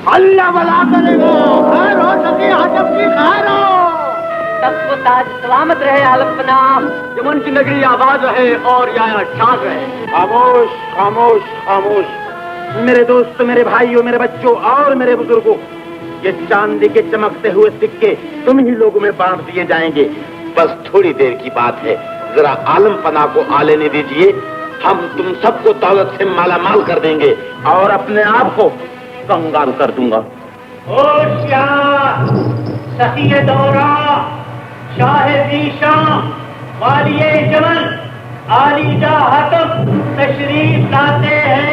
अल्लाह भला करेगा। खैर हो सके आदम की खैर हो। सबको ताज सलामत रहे आलमपना। यमन की नगरी आबाद रहे और यहाँ ठाक रहे। खामोश खामोश खामोश। मेरे दोस्तों, मेरे भाइयों, मेरे बच्चों और मेरे बुजुर्गों, ये चांदी के चमकते हुए सिक्के तुम ही लोगों में बांट दिए जाएंगे। बस थोड़ी देर की बात है, जरा आलमपना को आ लेने दीजिए। हम तुम सबको दौलत से मालामाल कर देंगे और अपने आप को कंगाल कर दूंगा। होशियार, सखी दौरा, शाह ज़ीशां, वालिए जमल, आलीजा हतम तशरीफ लाते हैं।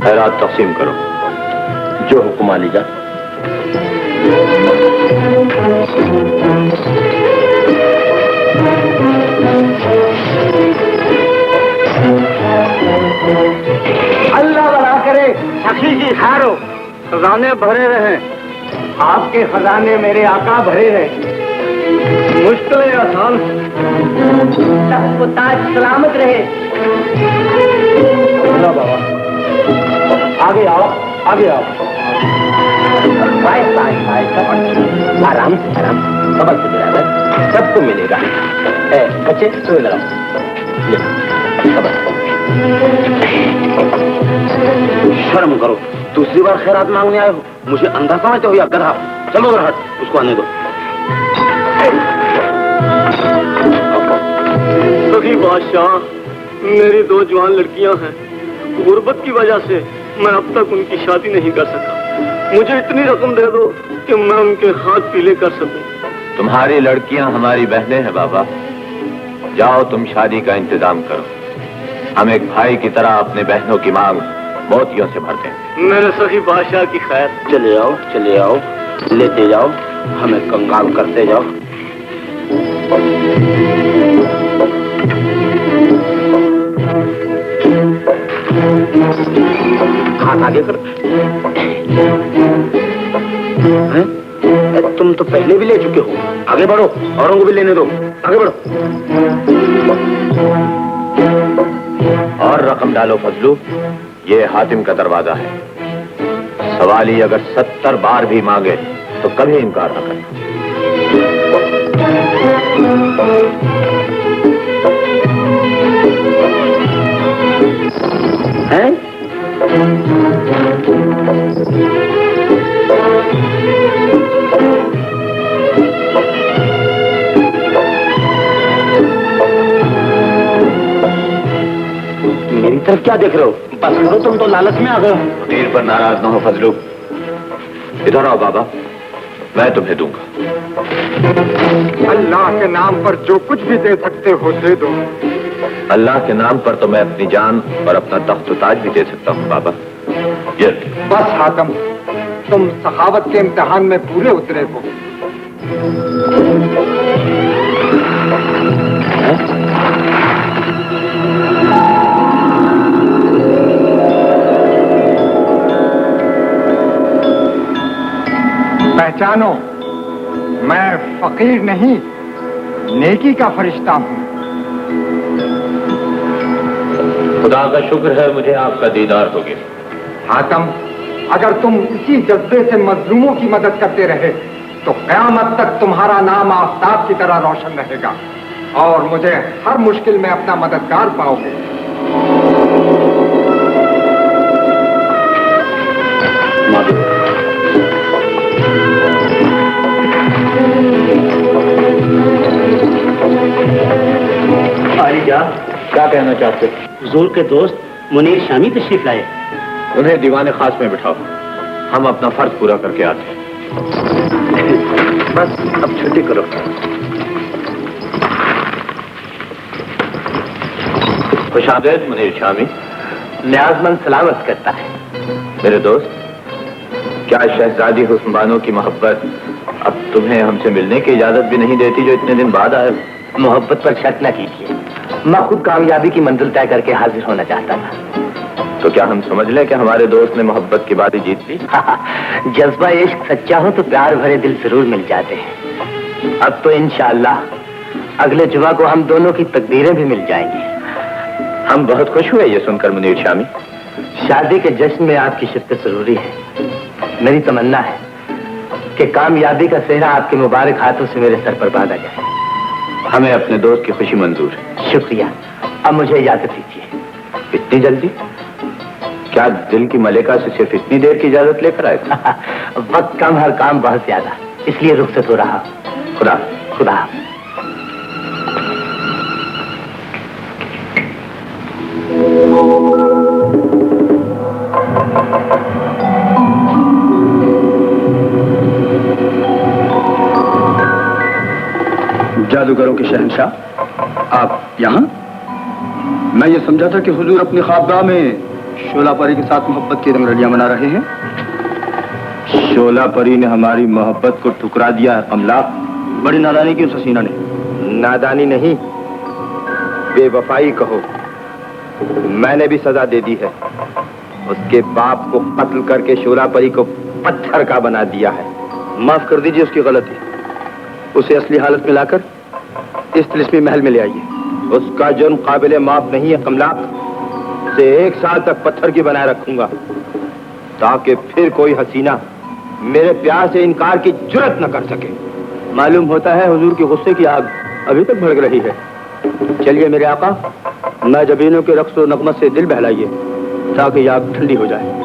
खैरात तकसीम करो। जो हुक्म आलीजा। अल्लाह भला करे, सखी की खैर हो, खजाने भरे रहे। आपके खजाने मेरे आका भरे रहे। मुश्किलें आसान। सबको ताज सलामत रहे। बाबा आगे आओ, आगे आओ। भाई भाई भाई आराम से आराम, सबक से गिरा सबको मिलेगा। बच्चे तो लगाओ, शर्म करो, दूसरी बार खैरात मांगने आए हो। मुझे अंधा समझते हो या गधा? चलो उधर हट, उसको आने दो। सखी बादशाह, मेरी 2 जवान लड़कियां हैं। गुर्बत की वजह से मैं अब तक उनकी शादी नहीं कर सका। मुझे इतनी रकम दे दो कि मैं उनके हाथ पीले कर सकूं। तुम्हारी लड़कियां हमारी बहनें हैं बाबा। जाओ तुम शादी का इंतजाम करो। हम एक भाई की तरह अपने बहनों की मांग मोतियों से भरते हैं। मेरे सखी बादशाह की खैर। चले आओ, चले आओ, लेते जाओ, हमें कंगाल करते जाओ। हाथ आगे कर। तुम तो पहले भी ले चुके हो। आगे बढ़ो, औरों को भी लेने दो। आगे बढ़ो और रकम डालो फजलू। ये हातिम का दरवाजा है। सवाली अगर 70 बार भी मांगे तो कभी इनकार न करना। हैं? मेरी तरफ क्या देख रहे हो? बस करो, तुम तो लालच में आ गए हो। मुनीर पर नाराज ना हो फजलू। इधर आओ बाबा, मैं तुम्हें दूंगा। अल्लाह के नाम पर जो कुछ भी दे सकते हो दे दो। अल्लाह के नाम पर तो मैं अपनी जान और अपना तख्त ताज भी दे सकता हूँ बाबा। ये बस हातम, तुम सखावत के इम्तिहान में पूरे उतरे हो। पहचानो, मैं फकीर नहीं, नेकी का फरिश्ता हूँ। खुदा का शुक्र है मुझे आपका दीदार हो गया। हातम, अगर तुम इसी जज्बे से मजलूमों की मदद करते रहे तो क़यामत तक तुम्हारा नाम आफताब की तरह रोशन रहेगा और मुझे हर मुश्किल में अपना मददगार पाओगे। आलिजा, क्या कहना चाहते? हुजूर के दोस्त मुनीर शामी तशरीफ लाए। उन्हें दीवाने खास में बिठाओ, हम अपना फर्ज पूरा करके आते हैं। बस अब छुट्टी करो। खुशामदीद मुनीर शामी। न्याज़मंद सलामत करता है। मेरे दोस्त, क्या शहजादी हुस्न बानो की मोहब्बत अब तुम्हें हमसे मिलने की इजाजत भी नहीं देती जो इतने दिन बाद आए हो। मोहब्बत पर शक न कीजिए, मैं खुद कामयाबी की मंजिल तय करके हाजिर होना चाहता था। तो क्या हम समझ लें कि हमारे दोस्त ने मोहब्बत की बात जीत ली? जज्बा इश्क सच्चा हो तो प्यार भरे दिल जरूर मिल जाते हैं। अब तो इंशाअल्लाह अगले जुमा को हम दोनों की तकदीरें भी मिल जाएंगी। हम बहुत खुश हुए ये सुनकर मुनीर शामी। शादी के जश्न में आपकी शिरकत जरूरी है। मेरी तमन्ना है कि कामयाबी का सेहरा आपके मुबारक हाथों से मेरे सर पर बांधा जाए। हमें अपने दोस्त की खुशी मंजूर है। शुक्रिया, अब मुझे इजाजत दीजिए। इतनी जल्दी? क्या दिल की मलिका से सिर्फ इतनी देर की इजाजत लेकर आए? वक्त कम, हर काम बहुत ज्यादा, इसलिए रुखसत हो रहा। खुदा खुदा। जादूगरों के शहंशाह, आप यहाँ? मैं ये समझा था कि हुजूर अपनी ख्वाबगाह में शोला परी के साथ मोहब्बत की रंगरलियां मना रहे हैं। शोला परी ने हमारी मोहब्बत को ठुकरा दिया है कमला। बड़ी नादानी की उस हसीना ने। नादानी नहीं, बेवफाई कहो। मैंने भी सजा दे दी है। उसके बाप को कत्ल करके शोला परी को पत्थर का बना दिया है। माफ कर दीजिए उसकी गलती। उसे असली हालत में लाकर इस तिलिस्मी महल में ले आइए। उसका जुर्म काबिले माफ नहीं है कमला। उसे 1 साल तक पत्थर की बनाए रखूंगा ताकि फिर कोई हसीना मेरे प्यार से इनकार की जुर्रत न कर सके। मालूम होता है हुजूर की गुस्से की आग अभी तक भड़क रही है। चलिए मेरे आका, नाजबीनों के रक्स और नगमत से दिल बहलाइए ताकि आग ठंडी हो जाए।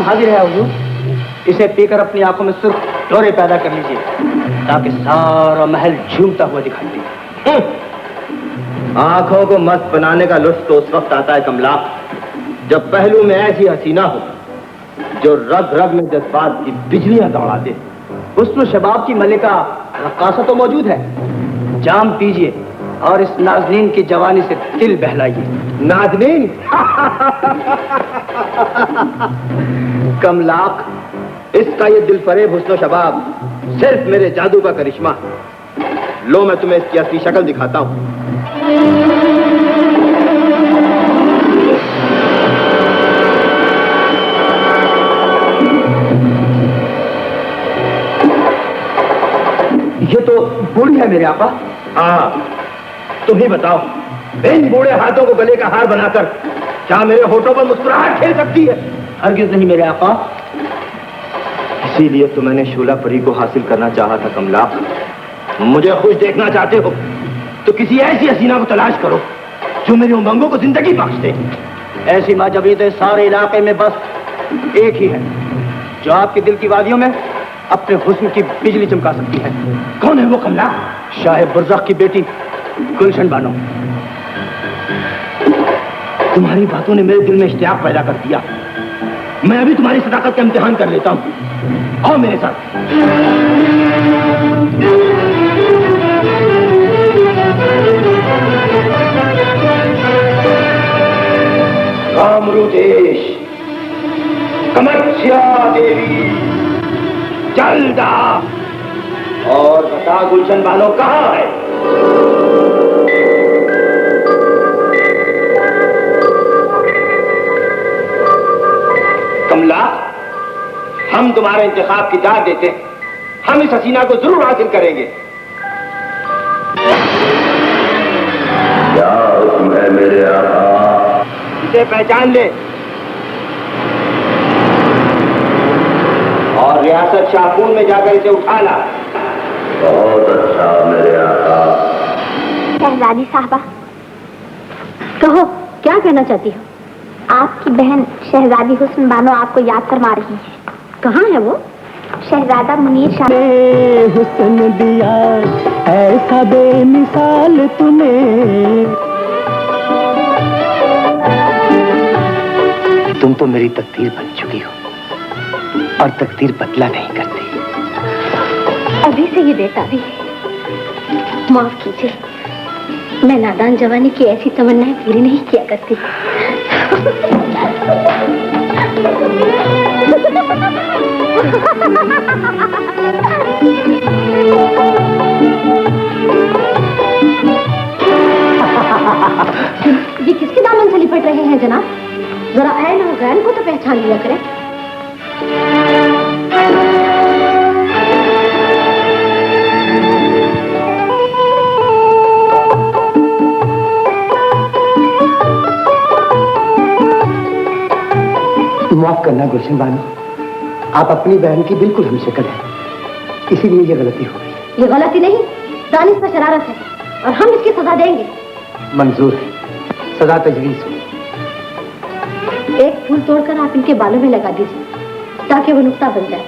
हाजिर है हुजूर। इसे पीकर अपनी आंखों में सुर्ख डोरे पैदा कर लीजिए ताकि सारा महल झूमता हुआ दिखाई दे। आंखों को मस्त बनाने का लुत्फ तो उस वक्त आता है कमला जब पहलू में ऐसी हसीना हो जो रग रग में जज्बात की बिजलियां दौड़ा दे। हुस्न शबाब की मलिका रक्कासा तो मौजूद है। जाम पीजिए और इस नाज़नीन की जवानी से दिल बहलाइए। नाज़नीन? कमलाक, इसका ये दिल फरेब हुस्न शबाब सिर्फ मेरे जादू का करिश्मा। लो मैं तुम्हें इसकी असली शक्ल दिखाता हूं। ये तो बूढ़ी है मेरे आका। हाँ, तुम ही बताओ, इन बूढ़े हाथों को गले का हार बनाकर क्या मेरे होठों पर मुस्कुराहट खेल सकती है? हरगिज़ नहीं मेरे आका। इसीलिए तो मैंने शोला परी को हासिल करना चाहा था कमला। मुझे खुश देखना चाहते हो तो किसी ऐसी हसीना को तलाश करो जो मेरी उमंगों को जिंदगी बख्श दे। ऐसी माजबीद सारे इलाके में बस एक ही है जो आपके दिल की वादियों में अपने हुस्न की बिजली चमका सकती है। कौन है वो कमला? शाह बुर्ज़ख की बेटी गुलशन बानो। तुम्हारी बातों ने मेरे दिल में इश्तियाक पैदा कर दिया। मैं अभी तुम्हारी सदाकत का इम्तिहान कर लेता हूं। आओ मेरे साथ। कामरू देश, कमच्छा देवी चल जा और बता गुलशन बानो कहाँ है? कमला, हम तुम्हारे इंतखाब की दाद देते हैं। हम इस हसीना को जरूर हासिल करेंगे। क्या हुक्म है मेरे आका? इसे पहचान ले और रियासत शाहपुर में जाकर इसे उठा ला। बहुत अच्छा मेरे आका। शहजादी साहबा, कहो क्या कहना चाहती हो? आपकी बहन शहजादी हुस्न बानो आपको याद फरमा रही है। कहाँ है वो? शहजादा मुनीर शाह। हुस्न दिया ऐसा बेमिसाल तुम्हें। तुम तो मेरी तकदीर बन चुकी हो और तकदीर बदला नहीं करती। अभी से ये बेटा भी। माफ कीजिए, मैं नादान जवानी की ऐसी तमन्नाएं पूरी नहीं किया करती। ये किसके दामन से लिपट रहे हैं जनाब? जरा ऐन और गैन को तो पहचान लिया करें। माफ करना गुलशन बानो, आप अपनी बहन की बिल्कुल हम शक्ल है, इसीलिए ये गलती हो गई। ये गलती नहीं, दानिश पर शरारत है और हम इसकी सजा देंगे। मंजूर है, सजा तजवीज हो। एक फूल तोड़कर आप इनके बालों में लगा दीजिए ताकि वो नुक्ता बन जाए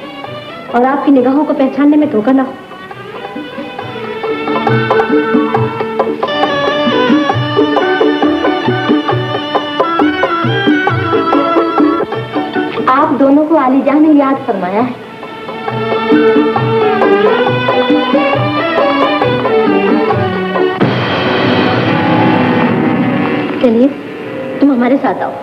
और आपकी निगाहों को पहचानने में धोखा ना हो। आप दोनों को आलीजान ने याद फरमाया है। चलिए तुम हमारे साथ आओ।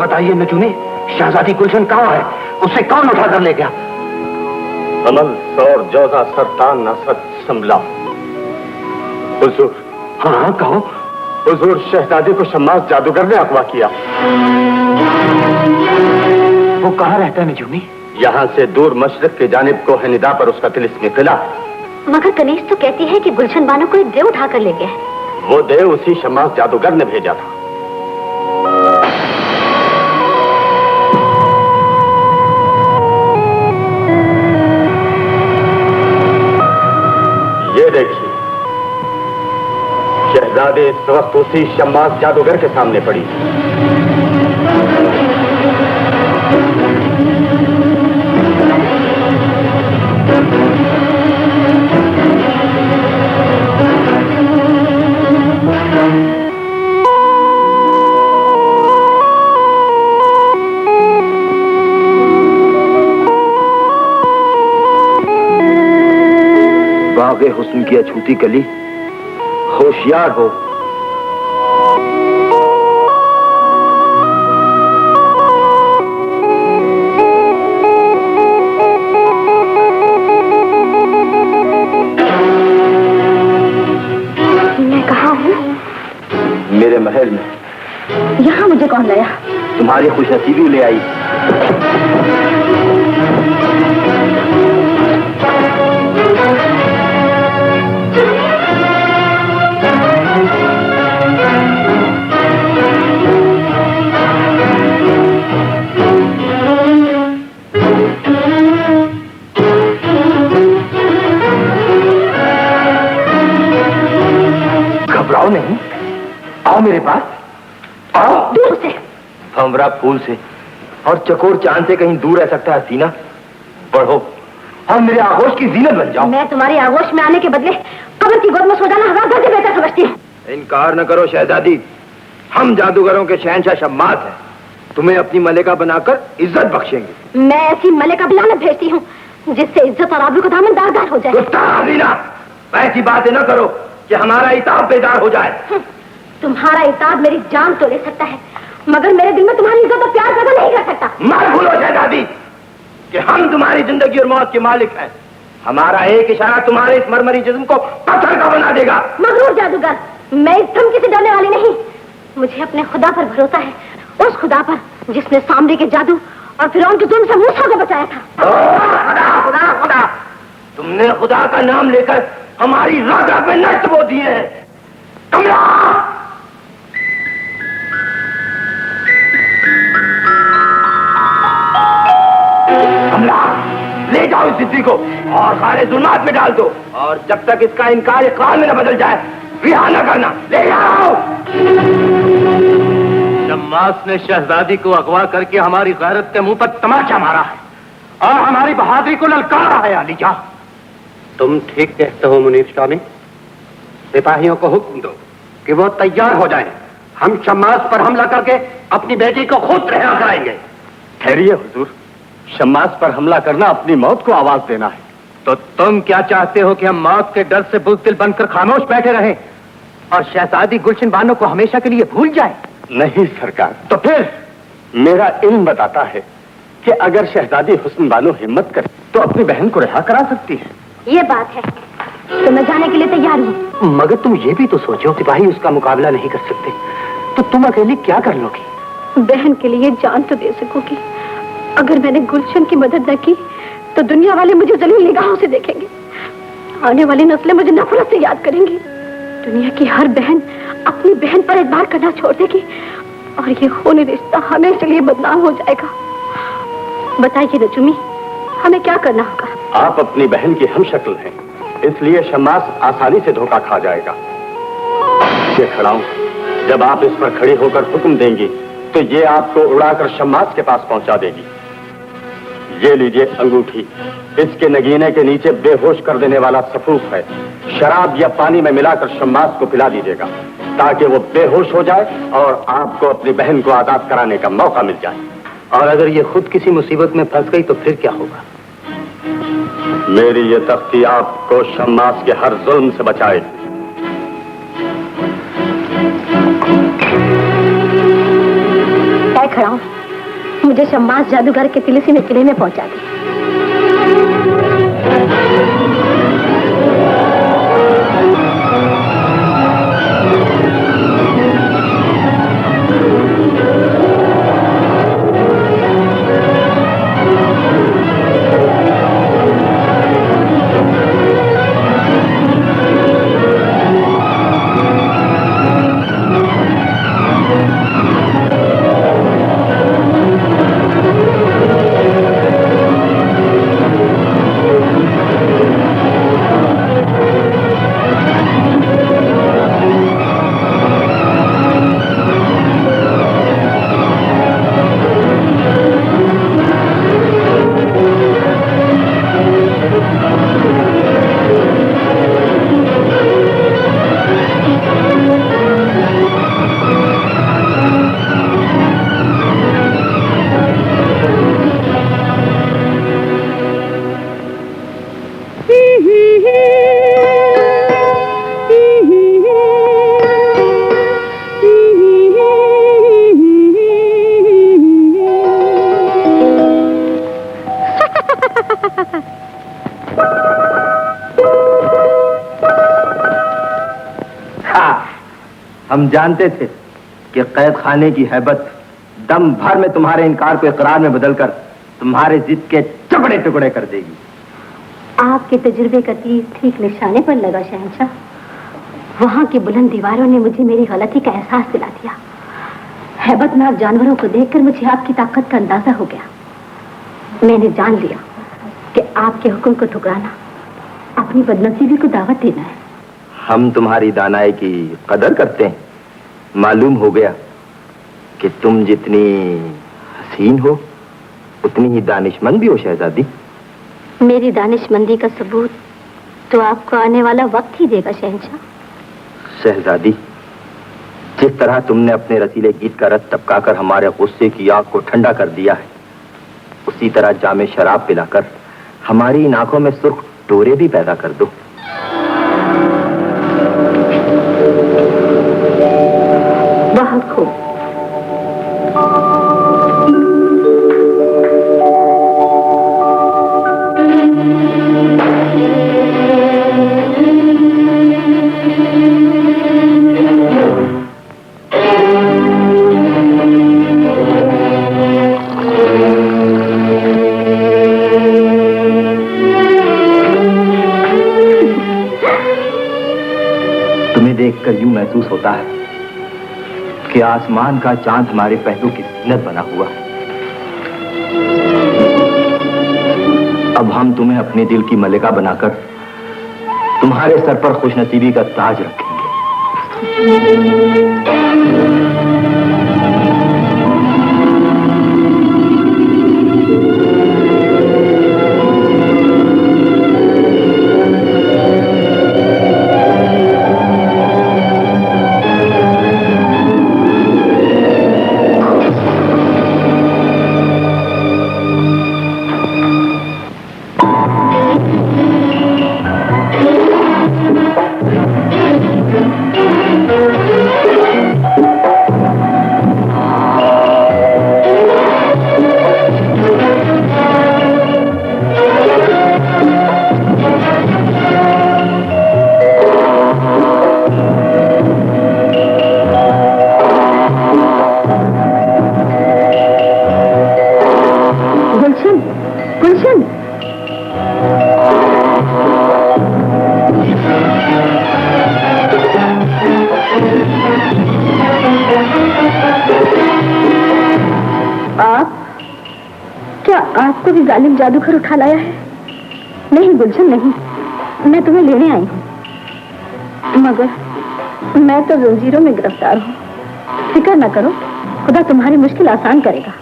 बताइए नजूनी, शहजादी गुलशन कहाँ है? उसे कौन उठा कर ले गया? अमल सौर जोजा सरतान नसरत समला। हुजूर। हाँ कहो। हुजूर, शहजादी को शम्मास जादूगर ने अगवा किया। वो कहाँ रहता है नजूमी? यहाँ से दूर मशरिक की जानिब को निदा पर उसका तिलिस्मी किला। मगर कनीज तो कहती है कि गुलशन बानो को एक देव उठा कर ले गया है। वो देव उसी शम्मास जादूगर ने भेजा था। ये देखिए, शहजादे इस वक्त उसी शम्मास जादूगर के सामने पड़ी। बाग़े हुस्न की अछूती कली, होशियार हो। मैं कहाँ हूँ? मेरे महल में। यहाँ मुझे कौन लाया? तुम्हारी खुशनसीबी ले आई। आओ नहीं, आओ मेरे पास, आओ। दूर से। भंवरा फूल से और चकोर चांद से कहीं दूर रह सकता है हसीना? बढ़ो और मेरे आगोश की जीनत बन जाओ। मैं तुम्हारी आगोश में आने के बदले कब्र की गोद में सो जाना हजार से बेहतर समझती हूँ। इनकार न करो शहजादी, हम जादूगरों के शहंशाह शम्मास हैं। तुम्हें अपनी मलिका बनाकर इज्जत बख्शेंगे। मैं ऐसी मलिका बिलानत भेजती हूँ जिससे इज्जत और आबरू का दामन दागदार हो जाए। ऐसी बातें न करो कि हमारा इताब बेदार हो जाए। तुम्हारा इताब मेरी जान तो ले सकता है, मगर मेरे दिल में तुम्हारी इज्जत और प्यार पैदा नहीं कर सकता। मत भूलो शहजादी कि हम तुम्हारी जिंदगी और मौत के मालिक हैं। हमारा एक इशारा तुम्हारे इस मरमरी जिस्म को पत्थर का बना देगा। मगरूर जादूगर, मैं इस धमकी से डरने वाली नहीं। मुझे अपने खुदा पर भरोसा है, उस खुदा पर जिसने सामने के जादू और फिरौन के जुल्म से मूसा को बचाया था। खुदा खुदा खुदा, तुमने खुदा का नाम लेकर हमारी राजा पे नष्ट बो दिए हैं। कमला, कमला, ले जाओ इस जिद्दी को और खारे जुल्मात में डाल दो, और जब तक इसका इनकार इकरार में न बदल जाए रिहा न करना। ले जाओ। शम्मास ने शहजादी को अगवा करके हमारी गैरत के मुंह पर तमाचा मारा है और हमारी बहादुरी को ललकारा है। अलीजा, तुम ठीक कहते हो मुनीर स्वामी। सिपाहियों को हुक्म दो कि वो तैयार हो जाएं। हम शम्मास पर हमला करके अपनी बेटी को खुद रिहा कराएंगे। ठहरिए हुजूर, शम्मास पर हमला करना अपनी मौत को आवाज देना है। तो तुम क्या चाहते हो कि हम मौत के डर से बुज़दिल बनकर खामोश बैठे रहें और शहजादी गुलशन बानो को हमेशा के लिए भूल जाए? नहीं सरकार। तो फिर मेरा इल्म बताता है कि अगर शहजादी हुस्न बानो हिम्मत करे तो अपनी बहन को रिहा करा सकती है। ये बात है तो मैं जाने के लिए तैयार हूँ। मगर तुम ये भी तो सोचो, सिपाही उसका मुकाबला नहीं कर सकते तो तुम अकेले क्या कर लोगी? बहन के लिए जान तो दे सकोगी। अगर मैंने गुलशन की मदद न की तो दुनिया वाले मुझे जलील निगाहों से देखेंगे। आने वाली नस्लें मुझे नफरत से याद करेंगी। दुनिया की हर बहन अपनी बहन पर एतबार करना छोड़ देगी और ये खूनी रिश्ता हमेशा लिए बदनाम हो जाएगा। बताइए नजुमी, हमें क्या करना होगा? आप अपनी बहन की हम शक्ल हैं, इसलिए शम्मास आसानी से धोखा खा जाएगा। ये खड़ा हूं, जब आप इस पर खड़ी होकर हुक्म देंगी तो ये आपको उड़ाकर शम्मास के पास पहुंचा देगी। ये लीजिए अंगूठी, इसके नगीने के नीचे बेहोश कर देने वाला सफूफ है। शराब या पानी में मिलाकर शम्मास को पिला दीजिएगा ताकि वो बेहोश हो जाए और आपको अपनी बहन को आजाद कराने का मौका मिल जाए। और अगर ये खुद किसी मुसीबत में फंस गई तो फिर क्या होगा? मेरी ये तख्ती आपको शम्मास के हर जुल्म से बचाएगी। मैं खड़ा हूं, मुझे शम्मास जादूगर के तिलिस्मी किले में पहुंचा दे। हम जानते थे कि कैद खाने की हैबत दम भर में तुम्हारे इनकार को इकरार में बदलकर तुम्हारे जिद के टुकड़े टुकड़े कर देगी। आपके तजुर्बे का तीर ठीक निशाने पर लगा शहंशाह। वहां की बुलंद दीवारों ने मुझे मेरी गलती का एहसास दिला दिया। हैबतनाक जानवरों को देखकर मुझे आपकी ताकत का अंदाजा हो गया। मैंने जान लिया कि आपके हुक्म को ठुकराना अपनी बदनसीबी को दावत देना है। हम तुम्हारी दानाई की कदर करते हैं। मालूम हो गया कि तुम जितनी हसीन हो उतनी ही दानिशमंद भी हो शहजादी। मेरी दानिशमंदी का सबूत तो आपको आने वाला वक्त ही देगा शहंशाह। शहजादी, जिस तरह तुमने अपने रसीले गीत का रस टपकाकर हमारे गुस्से की आग को ठंडा कर दिया है, उसी तरह जामे शराब पिलाकर हमारी इन आंखों में सुर्ख डोरे भी पैदा कर दो। बहुत खूब। देखकर यूं महसूस होता है कि आसमान का चांद हमारे पहलू की जीनत बना हुआ है। अब हम तुम्हें अपने दिल की मलिका बनाकर तुम्हारे सर पर खुशनसीबी का ताज रखेंगे। आपको भी जालिम जादूगर उठा लाया है? नहीं गुलशन नहीं, मैं तुम्हें लेने आई हूँ, मगर मैं तो जंजीरों में गिरफ्तार हूँ। फिक्र न करो, खुदा तुम्हारी मुश्किल आसान करेगा।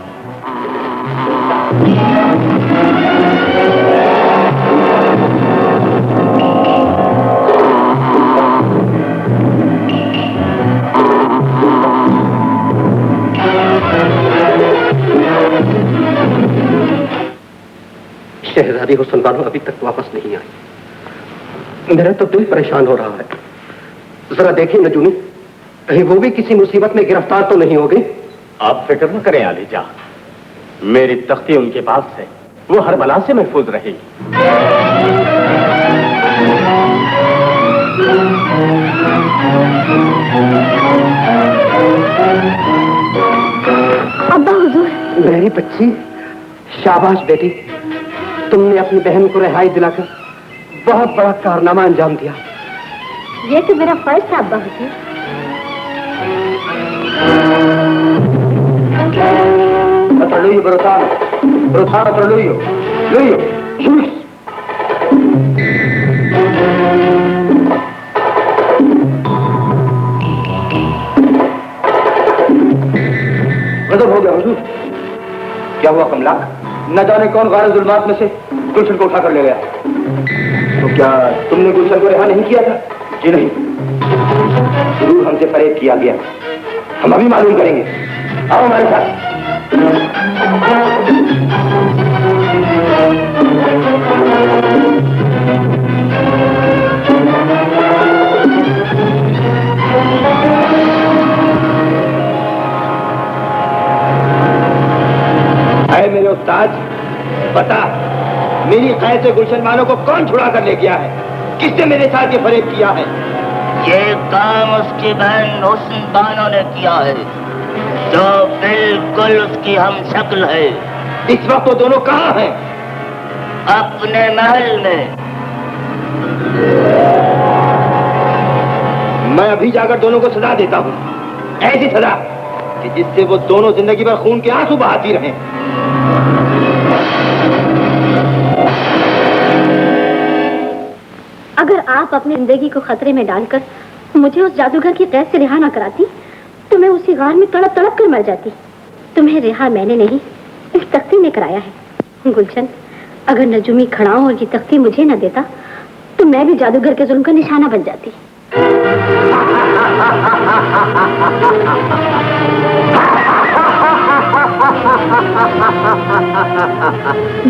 शहजादी हुस्न बानो अभी तक वापस नहीं आई। मेरा तो दिल परेशान हो रहा है। जरा देखिए नजूमी, कहीं वो भी किसी मुसीबत में गिरफ्तार तो नहीं हो गई? आप फिक्र न करें आलीजा, मेरी तख्ती उनके पास है, वो हर बला से महफूज रहेगी। अब्बा हुजूर। मेरी बच्ची, शाबाश बेटी, तुमने अपनी बहन को रिहाई दिलाकर बहुत बड़ा कारनामा अंजाम दिया। ये तो मेरा फर्ज था अब्बा हुजूर। गजब हो गया हुजूर। क्या हुआ कमला? न जाने कौन गारे जुल्मात में से गुलशन को उठाकर ले गया। तो क्या तुमने गुलशन को रिहा नहीं किया था? जी नहीं, जरूर हमसे फरेब किया गया। हम अभी मालूम करेंगे। आओ हमारे साथ। आए मेरे उस्ताद, बता मेरी कैद से गुलशन बानो को कौन छुड़ा कर ले गया है? किसने मेरे साथ ये फरेब किया है? ये काम उसकी बहन हुस्न बानो ने किया है, जो बिल्कुल उसकी हम शक्ल है। इस वक्त वो दोनों कहाँ हैं? अपने महल में। मैं अभी जाकर दोनों को सजा देता हूँ, ऐसी सजा कि जिससे वो दोनों जिंदगी भर खून के आंसू बहाती रहें। अगर आप अपनी जिंदगी को खतरे में डालकर मुझे उस जादूगर की कैद से रिहा न कराती तो मैं उसी गार में तड़प तड़प कर मर जाती। तुम्हें रिहा मैंने नहीं, इस तख्ती ने कराया है। गुलशन, अगर नजूमी खड़ाओं और ये तख्ती मुझे न देता तो मैं भी जादूगर के जुल्म का निशाना बन जाती।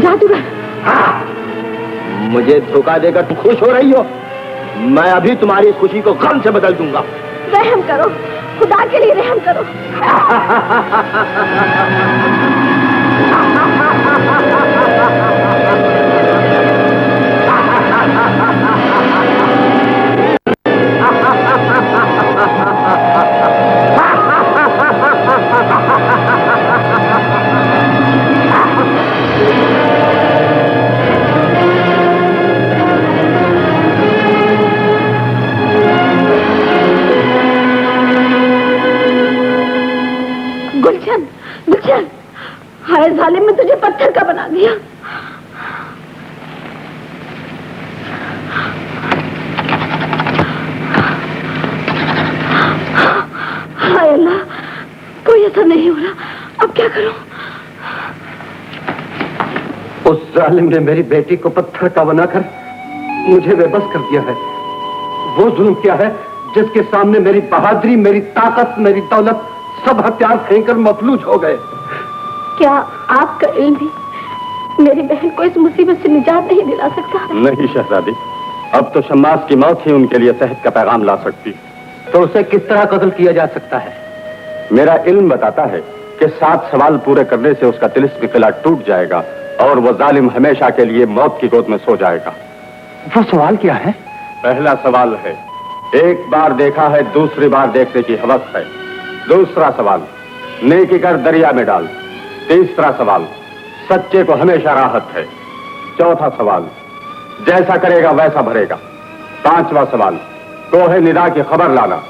जादूगर, मुझे धोखा देकर तुम खुश हो रही हो? मैं अभी तुम्हारी खुशी को गम से बदल दूंगा। रहम करो, खुदा के लिए रहम करो। हाय जालिम, मैं तुझे पत्थर का बना दिया। हाय अल्लाह, कोई असर नहीं हो रहा, अब क्या करूं? उस जालिम ने मेरी बेटी को पत्थर का बनाकर मुझे बेबस कर दिया है। वो जुल्म क्या है जिसके सामने मेरी बहादुरी, मेरी ताकत, मेरी दौलत सब हथियार फेंककर मफलूज हो गए। क्या आपका इल्म भी मेरी बहन को इस मुसीबत से निजात नहीं दिला सकता? नहीं शहजादी, अब तो शम्मास की मौत ही उनके लिए सेहत का पैगाम ला सकती। तो उसे किस तरह कत्ल किया जा सकता है? मेरा इल्म बताता है कि 7 सवाल पूरे करने से उसका तिलिस्मी किला टूट जाएगा और वो जालिम हमेशा के लिए मौत की गोद में सो जाएगा। वो सवाल क्या है? पहला सवाल है, एक बार देखा है दूसरी बार देखने की हवस है। दूसरा सवाल, नेकी कर दरिया में डाल। तीसरा सवाल, सच्चे को हमेशा राहत है। चौथा सवाल, जैसा करेगा वैसा भरेगा। पांचवा सवाल, कोहे निदा की खबर लाना।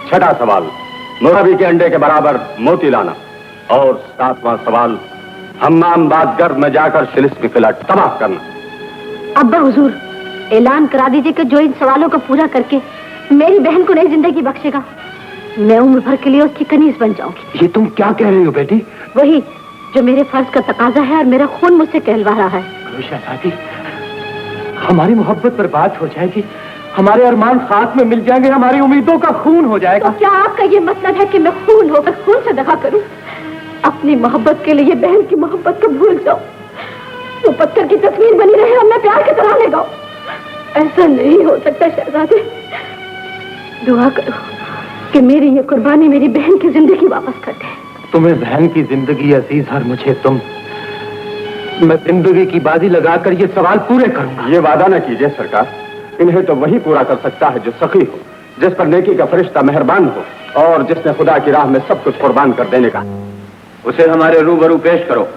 छठा सवाल, मुरबी के अंडे के बराबर मोती लाना। और 7वां सवाल, हम्माम बादगर में जाकर तिलिस्मी किला तबाह करना। अब्बा हुजूर, ऐलान करा दीजिए कि जो इन सवालों को पूरा करके मेरी बहन को नई जिंदगी बख्शेगा, मैं उम्र भर के लिए उसकी कनीज बन जाऊंगी। ये तुम क्या कह रही हो बेटी? वही जो मेरे फर्ज का तकाजा है और मेरा खून मुझसे कहलवा रहा है। शहजादी, हमारी मोहब्बत बर्बाद हो जाएगी, हमारे अरमान खाक में मिल जाएंगे, हमारी उम्मीदों का खून हो जाएगा। तो क्या आपका ये मतलब है कि मैं खून होकर खून से दगा करूं? अपनी मोहब्बत के लिए बहन की मोहब्बत को भूल जाओ, वो पत्थर की तस्वीर बनी रहे और मैं प्यार के तराने गाऊं। ऐसा नहीं हो सकता शहजादी। दुआ करो कि मेरी ये कुर्बानी मेरी बहन की जिंदगी वापस कर दे। तुम्हें बहन की जिंदगी अजीज और मुझे तुम। मैं जिंदगी की बाजी लगाकर ये सवाल पूरे करूंगा। ये वादा न कीजिए सरकार, इन्हें तो वही पूरा कर सकता है जो सखी हो, जिस पर नेकी का फरिश्ता मेहरबान हो और जिसने खुदा की राह में सब कुछ कुर्बान कर देने का। उसे हमारे रूबरू पेश करो।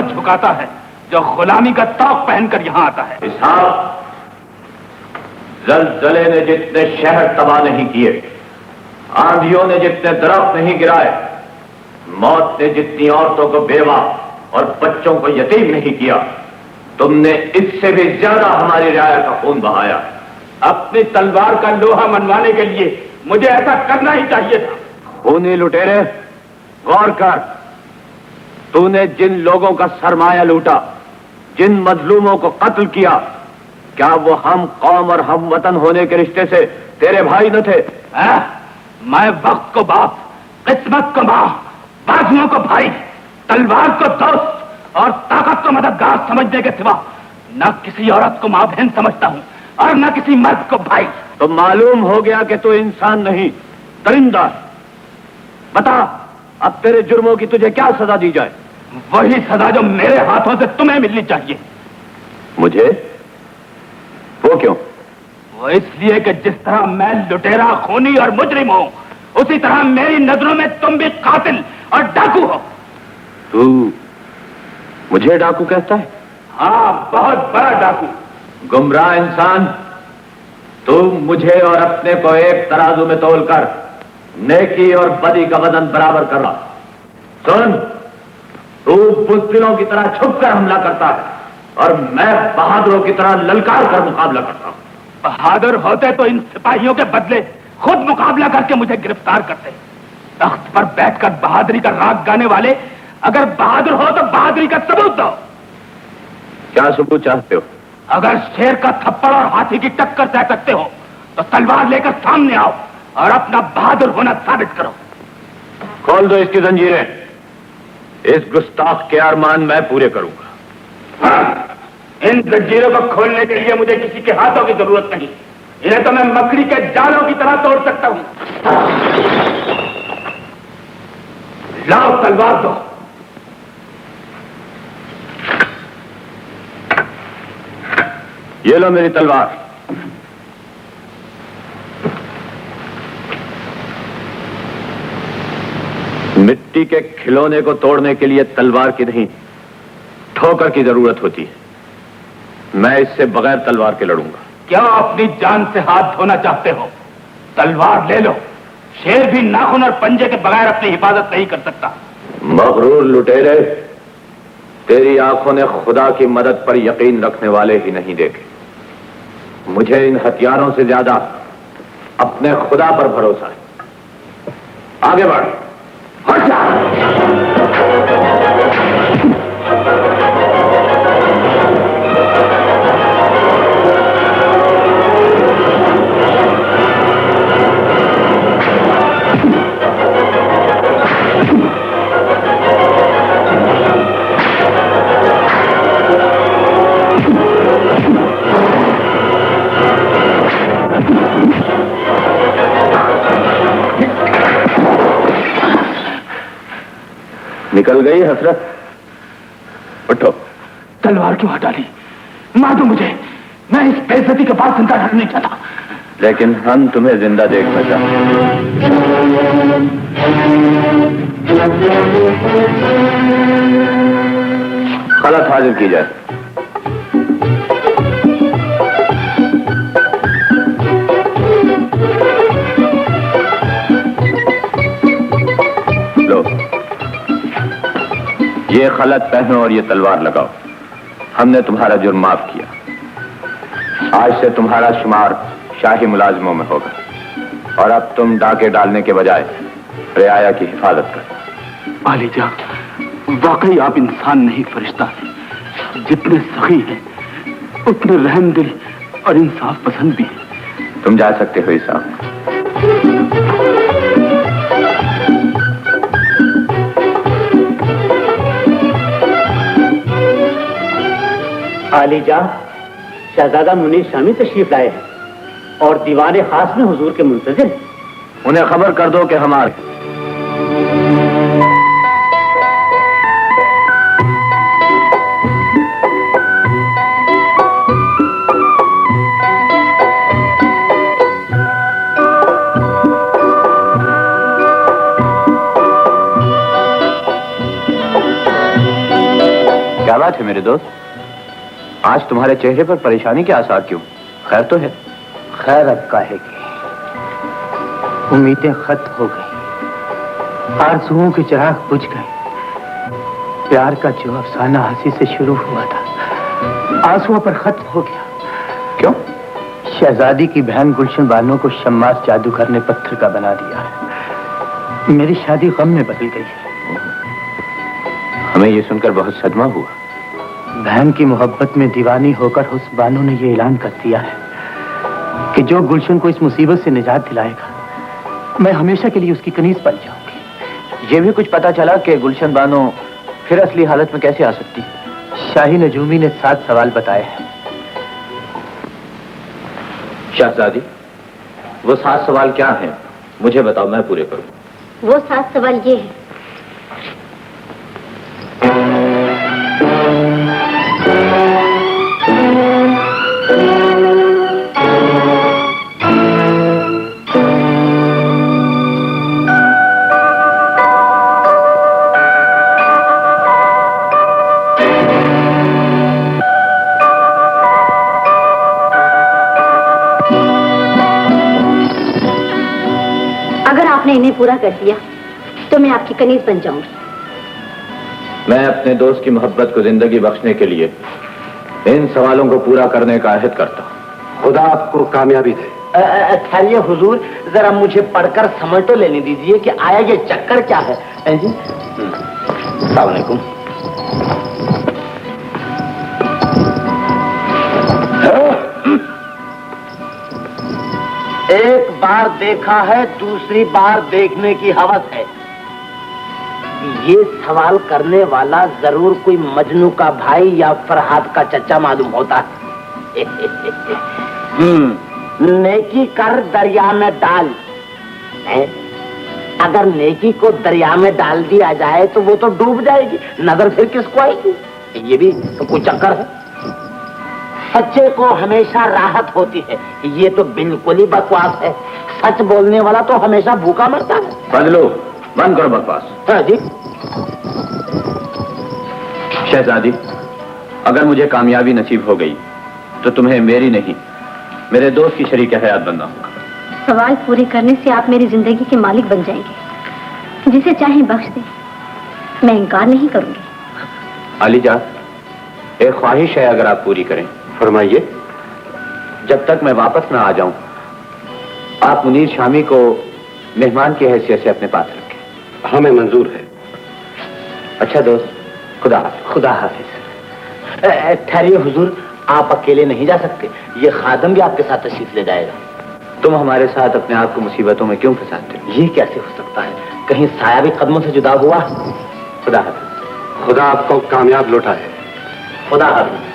झुकाता है जो गुलामी का तौक पहनकर यहाँ आता है। ज़लज़ले ने जितने शहर तबाह नहीं किए, आंधियों ने जितने दरख्त नहीं गिराए, मौत ने जितनी औरतों को बेवा और बच्चों को यतीम नहीं किया, तुमने इससे भी ज्यादा हमारी रियाया का खून बहाया। अपनी तलवार का लोहा मनवाने के लिए मुझे ऐसा करना ही चाहिए था। खूनी लुटेरे, गौर कर, तूने जिन लोगों का सरमाया लूटा, जिन मजलूमों को कत्ल किया, क्या वो हम कौम और हम वतन होने के रिश्ते से तेरे भाई न थे? मैं वक्त को बाप, किस्मत को मां, बाजुओं को भाई, तलवार को दोस्त और ताकत को मददगार समझने के सिवा न किसी औरत को मां बहन समझता हूं और न किसी मर्द को भाई। तो मालूम हो गया कि तू इंसान नहीं, दरिंदा। बता, अब तेरे जुर्मों की तुझे क्या सजा दी जाए? वही सजा जो मेरे हाथों से तुम्हें मिलनी चाहिए। मुझे? वो क्यों? वो इसलिए कि जिस तरह मैं लुटेरा, खूनी और मुजरिम हूं, उसी तरह मेरी नजरों में तुम भी कातिल और डाकू हो। तू मुझे डाकू कहता है? हाँ, बहुत बड़ा डाकू। गुमराह इंसान, तू मुझे और अपने को एक तराजू में तोलकर नेकी और बदी का वजन बराबर कर रहा। सुन, तू बुज़दिलों की तरह छुपकर हमला करता है और मैं बहादुरों की तरह ललकार कर मुकाबला करता हूं। बहादुर होते तो इन सिपाहियों के बदले खुद मुकाबला करके मुझे गिरफ्तार करते। तख्त पर बैठकर बहादुरी का राग गाने वाले, अगर बहादुर हो तो बहादुरी का सबूत दो। क्या सबूत चाहते हो? अगर शेर का थप्पड़ और हाथी की टक्कर सह सकते हो तो तलवार लेकर सामने आओ और अपना बहादुर होना साबित करो। खोल दो इसकी जंजीरें। इस गुस्ताख के अरमान मैं पूरे करूंगा। हाँ, इन जंजीरों को खोलने के लिए मुझे किसी के हाथों की जरूरत नहीं। इन्हें तो मैं मकड़ी के जालों की तरह तोड़ सकता हूं। लाओ तलवार दो। ये लो मेरी तलवार। मिट्टी के खिलौने को तोड़ने के लिए तलवार की नहीं, ठोकर की जरूरत होती है। मैं इससे बगैर तलवार के लड़ूंगा। क्या अपनी जान से हाथ धोना चाहते हो? तलवार ले लो। शेर भी नाखून और पंजे के बगैर अपनी हिफाजत नहीं कर सकता। मगरूर लुटेरे, तेरी आंखों ने खुदा की मदद पर यकीन रखने वाले ही नहीं देखे। मुझे इन हथियारों से ज्यादा अपने खुदा पर भरोसा है। आगे बढ़। हट जा। निकल गई हसरत? उठो। तलवार क्यों हटा ली? मार दो मुझे। मैं इस बेइज्जती के बाद जिंदा रहना नहीं चाहता। लेकिन हम तुम्हें जिंदा देखना चाहते हैं। खलत हाजिर की जाए। लो, ये खलत पहनो और ये तलवार लगाओ। हमने तुम्हारा जुर्म माफ किया। आज से तुम्हारा शुमार शाही मुलाजिमों में होगा और अब तुम डाके डालने के बजाय रियाया की हिफाजत करो। आलीजा, वाकई आप इंसान नहीं फरिश्ता हैं। जितने सखी हैं उतने रहम दिल और इंसाफ पसंद भी हैं। तुम जा सकते हो साहब। आलीजा, शहजादा मुनीर शामी तशरीफ लाए हैं और दीवाने खास में हुजूर के मुंतजिर। उन्हें खबर कर दो कि हमारे क्या बात है मेरे दोस्त? आज तुम्हारे चेहरे पर परेशानी के आसार क्यों? खैर तो है? खैर अब काहे की? उम्मीदें खत्म हो गई, आरज़ुओं के चिराग बुझ गए। प्यार का जो अफसाना हंसी से शुरू हुआ था आंसुओं पर खत्म हो गया। क्यों? शहजादी की बहन गुलशन बानो को शम्मास जादूगर ने पत्थर का बना दिया है। मेरी शादी गम में बदल गई है। हमें ये सुनकर बहुत सदमा हुआ। बहन की मोहब्बत में दीवानी होकर उस बानो ने यह ऐलान कर दिया है कि जो गुलशन को इस मुसीबत से निजात दिलाएगा मैं हमेशा के लिए उसकी कनीज बन जाऊंगी। ये भी कुछ पता चला कि गुलशन बानो फिर असली हालत में कैसे आ सकती? शाही नजूमी ने 7 सवाल बताए हैं। शहजादी, वो 7 सवाल क्या हैं? मुझे बताओ, मैं पूरे करूं। वो 7 सवाल ये है पूरा कर दिया तो मैं आपकी कनीज बन जाऊंगी। मैं अपने दोस्त की मोहब्बत को जिंदगी बख्शने के लिए इन सवालों को पूरा करने का अहद करता हूँ। खुदा आपको कामयाबी दे। ठहरिए हुजूर, जरा मुझे पढ़कर समझ तो लेने दीजिए कि आया ये चक्कर क्या है। जी अस्सलाम वालेकुम। एक बार देखा है, दूसरी बार देखने की हवस है। ये सवाल करने वाला जरूर कोई मजनू का भाई या फरहाद का चचा मालूम होता है। नेकी कर दरिया में डाल। अगर नेकी को दरिया में डाल दिया जाए तो वो तो डूब जाएगी, नजर फिर किसको आएगी? ये भी तो कोई चक्कर है। सच्चे को हमेशा राहत होती है, ये तो बिल्कुल ही बकवास है। सच बोलने वाला तो हमेशा भूखा मरता है। बदलो, बंद करो बकवास। हाँ जी। शहजादी, अगर मुझे कामयाबी नसीब हो गई तो तुम्हें मेरी नहीं, मेरे दोस्त की शरीक हयात बनना होगा। सवाल पूरे करने से आप मेरी जिंदगी के मालिक बन जाएंगे। जिसे चाहे बख्श दे, मैं इनकार नहीं करूंगी। अलीजा, एक ख्वाहिश है, अगर आप पूरी करें। फरमाइए। जब तक मैं वापस ना आ जाऊं, आप मुनीर शामी को मेहमान की हैसियत से अपने पास रखें। हमें मंजूर है। अच्छा दोस्त, खुदा हाफिज। ठहरिए हुजूर, आप अकेले नहीं जा सकते, ये खादम भी आपके साथ तशरीफ ले जाएगा। तुम हमारे साथ अपने आप को मुसीबतों में क्यों फंसाते हो? ये कैसे हो सकता है? कहीं साया भी कदमों से जुदा हुआ? खुदा हाफिज। खुदा आपको कामयाब लौटा है। खुदा हाफिज।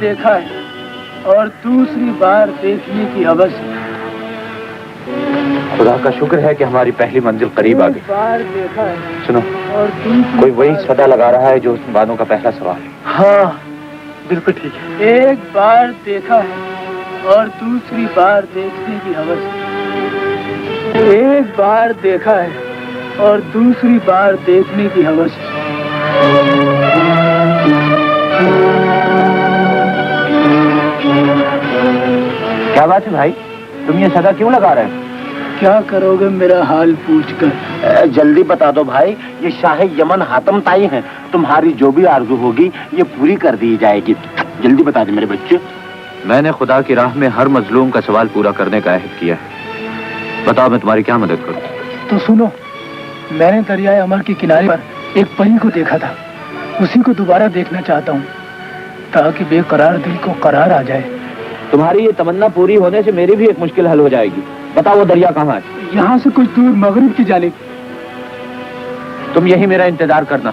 देखा है और दूसरी बार देखने की हवस है। खुदा का शुक्र है कि हमारी पहली मंजिल करीब आ गई। बार देखा है सुनो, और कोई वही सदा लगा रहा है जो उस बातों का पहला सवाल है। हाँ बिल्कुल ठीक है। एक बार देखा है और दूसरी बार देखने की हवस है। एक बार देखा है और दूसरी बार देखने की हवस है। क्या बात है भाई, तुम ये सदा क्यों लगा रहे हो? क्या करोगे मेरा हाल पूछकर? जल्दी बता दो भाई, ये शाह यमन हातम ताई हैं, तुम्हारी जो भी आरजू होगी ये पूरी कर दी जाएगी। जल्दी बता दे मेरे बच्चे। मैंने खुदा की राह में हर मजलूम का सवाल पूरा करने का अहद किया है। बताओ मैं तुम्हारी क्या मदद करूं? तो सुनो, मैंने दरियाए अमर के किनारे पर एक परी को देखा था, उसी को दोबारा देखना चाहता हूँ ताकि बेकरार दिल को करार आ जाए। तुम्हारी ये तमन्ना पूरी होने से मेरी भी एक मुश्किल हल हो जाएगी। बताओ वो दरिया कहाँ है? यहाँ से कुछ दूर मगरिब की जानिब। तुम यही मेरा इंतजार करना,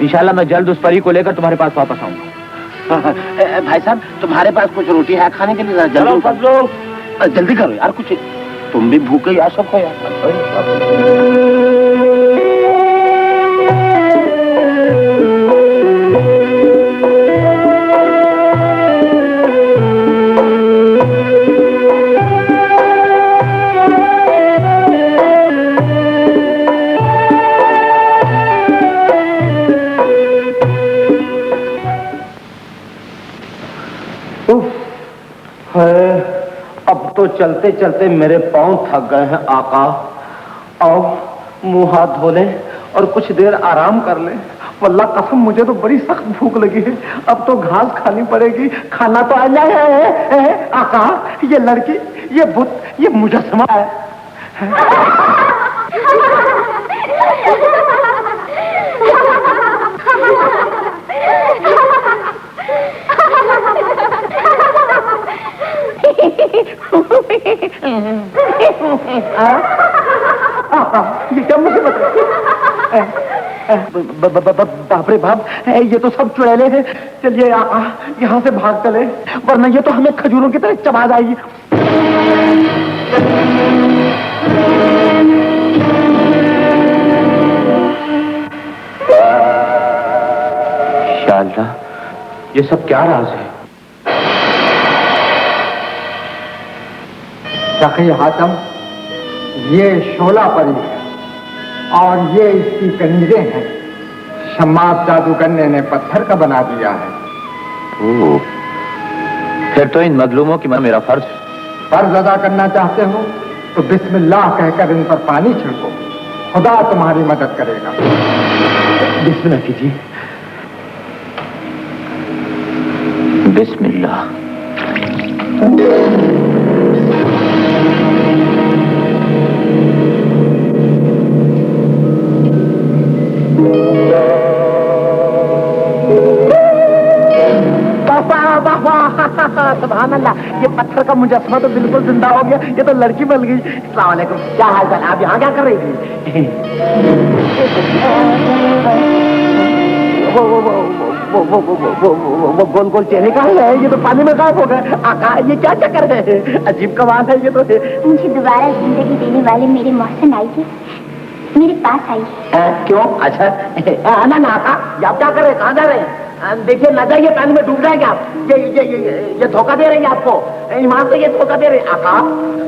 इंशाल्लाह मैं जल्द उस परी को लेकर तुम्हारे पास वापस आऊंगा। भाई साहब, तुम्हारे पास कुछ रोटी है खाने के लिए? जल्दी करो यार, कुछ तुम भी भूखे या सब हो यार। अब तो चलते चलते मेरे पांव थक गए हैं आका। आओ मुंह हाथ धो लें और कुछ देर आराम कर लें। वल्लाह कसम मुझे तो बड़ी सख्त भूख लगी है, अब तो घास खानी पड़ेगी। खाना तो आ जाए। आका, ये लड़की, ये बुत, ये मुजस्समा है। ये क्या मुसीबत है? बाप रे बाप, ये तो सब चुड़ैले हैं। चलिए यहाँ से भाग चले, वरना ये तो हमें खजूरों की तरह चबा जाएगी। शारदा, ये सब क्या राज है? सखी हातम, ये शोला परी है और ये इसकी कनीजें हैं। शम्मास जादूगर ने पत्थर का बना दिया है। ओह, फिर तो इन मजलूमों की मेरा फर्ज है। फर्ज अदा करना चाहते हो तो बिस्मिल्लाह कहकर इन पर पानी छिड़को, खुदा तुम्हारी मदद करेगा। बिस्मिल्लाह कीजिए। बिस्मिल्लाह। सुभान अल्लाह, ये पत्थर का मुजस्समा तो बिल्कुल जिंदा हो गया। ये तो लड़की बन गई। अस्सलाम वालेकुम, क्या हाल चाल? आप यहाँ क्या कर रही थी? वो गोल गोल चेहरे का है, ये तो पानी में गायब हो गए। आका, ये क्या चक्कर है? अजीब कमाल है ये तो। मुझे दोबारा जिंदगी देने वाले मेरे मोहसिन आई थी, मेरे पास आई। क्यों? अच्छा ना आका, ये आप क्या कर रहे हैं? कहाँ जा रहे हैं? देखिए ना जाइए, पानी में डूब जाएंगे आप। ये धोखा दे रहे हैं आपको, ईमान से ये धोखा दे रहे हैं। आका,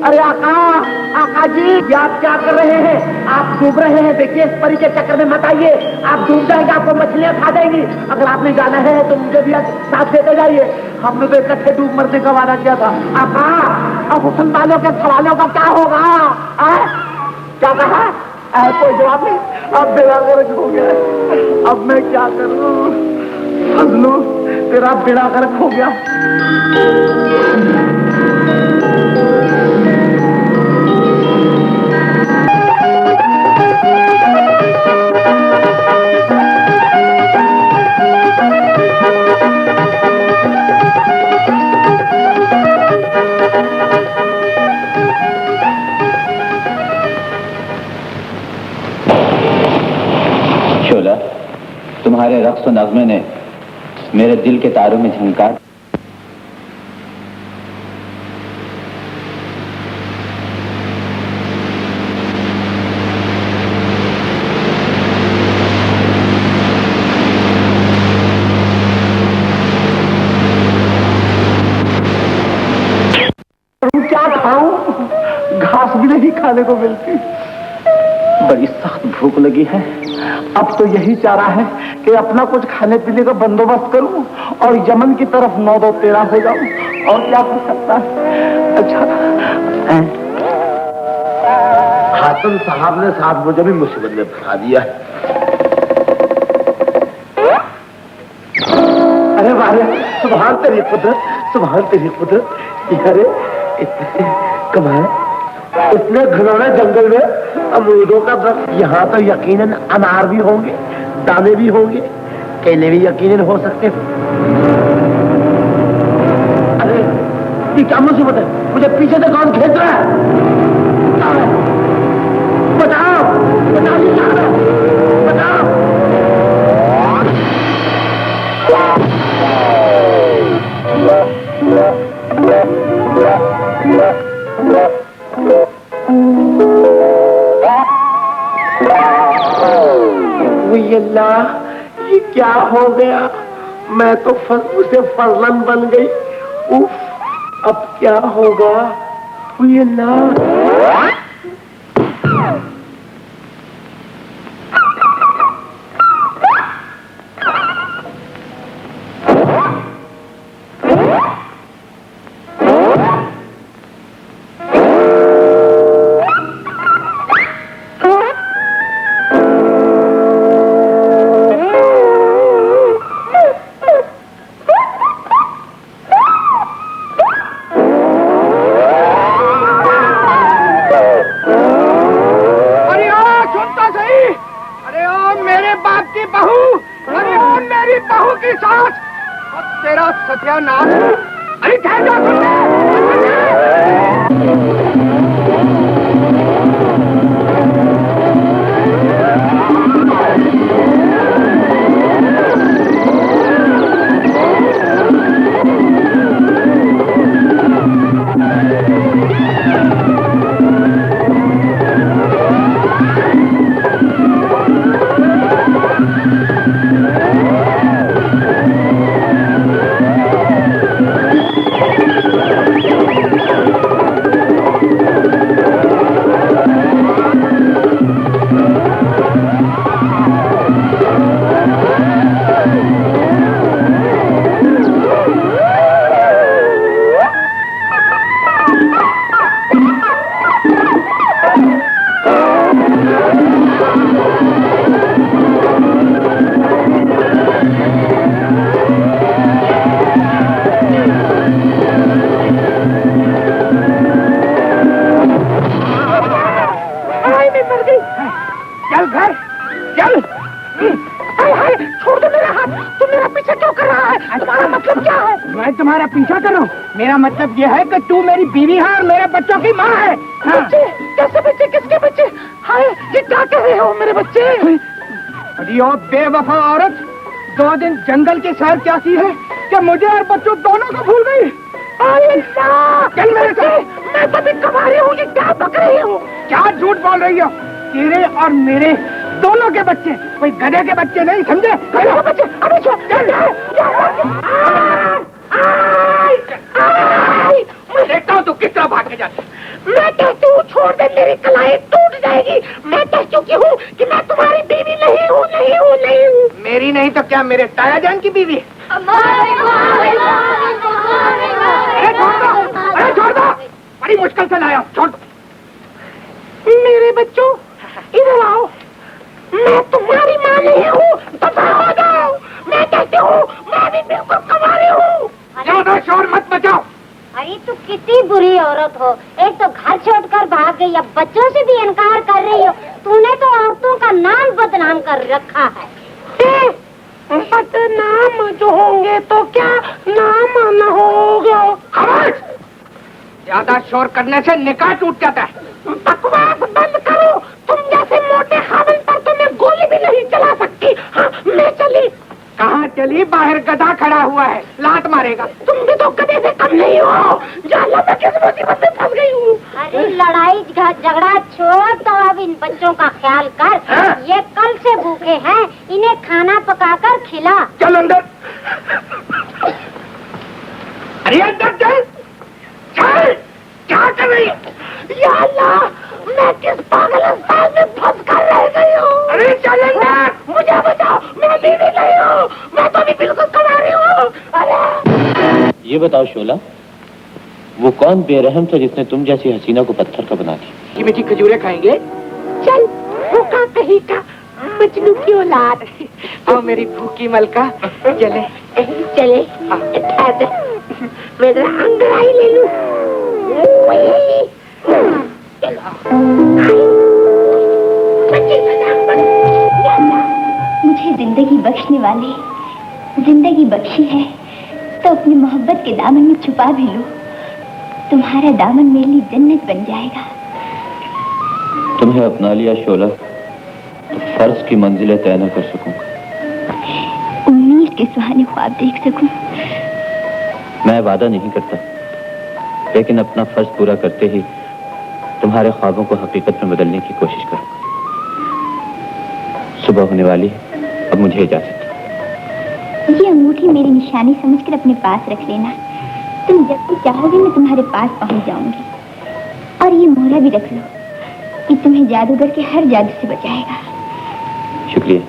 अरे आका जी, ये आप क्या कर रहे हैं? आप डूब रहे हैं। देखिए, इस परी के चक्कर में मत आइए, आप डूब जाएंगे, आपको मछलियां खा जाएंगी। अगर आपने जाना है तो मुझे भी साथ लेते जाइए। हमने तो इकट्ठे डूब मरने का वादा किया था। आका, अब हुस्न वालों के सवालों का क्या होगा? क्या कहा? कोई जवाब नहीं। अब बेड़ा गर्क हो गया, अब मैं क्या करूं? फजलू, तेरा बेड़ा गर्क हो गया। शोला, तुम्हारे रक्स और नज़्मे ने मेरे दिल के तारों में झंकार। क्या खाऊं? घास भी नहीं खाने को मिलती। बड़ी सख्त भूख लगी है। अब तो यही चारा है कि अपना कुछ खाने पीने का बंदोबस्त करूं और यमन की तरफ 9-2-13 हो जाऊं। और क्या हो सकता है? अच्छा, हातम साहब ने साहब मुझे भी मुसीबत में फंसा दिया। अरे वाह, सुभान तेरी कुदरत, सुभान तेरी कुदरत। अरे कमाल, इतने घनौने जंगल में अमरूदों का दरख्त। यहाँ तो यकीनन अनार भी होंगे, दाने भी होंगे, केले भी यकीनन हो सकते हैं। अरे ये क्या मुसीबत है? मुझे पीछे से कौन खींच रहा है? बताओ, बताओ, बताओ। अल्लाह, ये क्या हो गया? मैं तो उसे फजलन बन गई। उफ, अब क्या होगा? अल्लाह, की सांस और तेरा सत्यानाश। अरे ठहर जा तुम्हारा पीछा करो। मेरा मतलब यह है कि तू मेरी बीवी है और मेरे बच्चों की माँ है। बच्चे? कैसे बच्चे? किसके बच्चे? हाय, ये क्या कह रहे हो मेरे बच्चे? अरे ओ बेवफा औरत, 2 दिन जंगल की सैर क्या की है कि मुझे और बच्चों दोनों को भूल गई। चल मेरे साथ। मैं तभी कमा रही हूँ, ये क्या बक रही हूँ? क्या झूठ बोल रही हो? तेरे और मेरे दोनों के बच्चे, कोई गधे के बच्चे नहीं, समझे? गधे के बच्चे। अभी छोड़। मैं देखता हूँ तू किस तरह भाग के जाता। मैं कहती हूँ छोड़ दे, मेरी कलाई टूट जाएगी। मैं कह चुकी हूँ कि मैं तुम्हारी बीवी नहीं हूँ, नहीं हूँ, नहीं हूँ। मेरी नहीं तो क्या मेरे ताया जान की बीवी? अरे छोड़ दो, बड़ी मुश्किल से लाया। छोड़ दो। मेरे बच्चों इधर आओ। मैं तुम्हारी माँ नहीं हूँ, दफा हो जाओ। मैं कहती हूँ मैं भी बिल्कुल कमारी हूँ। ज्यादा शोर मत मचाओ। अरे तू कितनी बुरी औरत हो। एक तो घर छोड़कर भाग गई, अब बच्चों से भी इनकार कर रही हो। तूने तो औरतों का नाम बदनाम कर रखा है। बदनाम जो होंगे तो क्या नाम न होगा। खामोश! ज्यादा शोर करने से निकाह टूट जाता है। बकवास बंद करो। तुम जैसे मोटे खावन पर तो मैं गोली भी नहीं चला सकती। हाँ, मैं चली। कहाँ चली? बाहर गधा खड़ा हुआ है, लात मारेगा। तुम भी तो गधे से कम नहीं हो। जानो मैं किस मुसीबत में फंस गई हूँ। अरे लड़ाई झगड़ा छोड़ तो अब इन बच्चों का ख्याल कर। ये कल से भूखे हैं, इन्हें खाना पकाकर खिला। चल अंदर। अरे अंदर चल। चल, क्या कर रही है? या अल्लाह, मैं किस पागलिस्तान में फंस कर रह गई हूँ। अरे चल अंदर, मुझे बचाओ। मैं बीवी नहीं हूँ, मैं तो भी बिल्कुल कमारी हूँ। अरे ये बताओ शोला, वो कौन बेरहम था जिसने तुम जैसी हसीना को पत्थर का बना दिया? ये मीठी खजूरें खाएंगे। चल, भूखा कहीं का मजनू की औलाद। आओ मेरी भूखी मलका, चले चले। मैं जरा अंगड़ाई ले लूं। मुझे जिंदगी बख्शने वाले जिंदगी बख्शी है तो अपनी मोहब्बत के दामन में छुपा भी लो। तुम्हारा दामन मेरे लिए जन्नत बन जाएगा। तुम्हें अपना लिया शोला तो फर्ज की मंजिलें तय न कर सकूंगा। उम्मीद के सुहाने ख्वाब देख सकूं। मैं वादा नहीं करता, लेकिन अपना फर्ज पूरा करते ही तुम्हारे ख्वाबों को हकीकत में बदलने की कोशिश करूंगा। सुबह होने वाली है, अब मुझे इजाजत। ये अंगूठी मेरी निशानी समझकर अपने पास रख लेना। तुम जब भी चाहोगे मैं तुम्हारे पास पहुंच जाऊंगी। और ये मोहरा भी रख लो कि तुम्हें जादूगर के हर जादू से बचाएगा। शुक्रिया।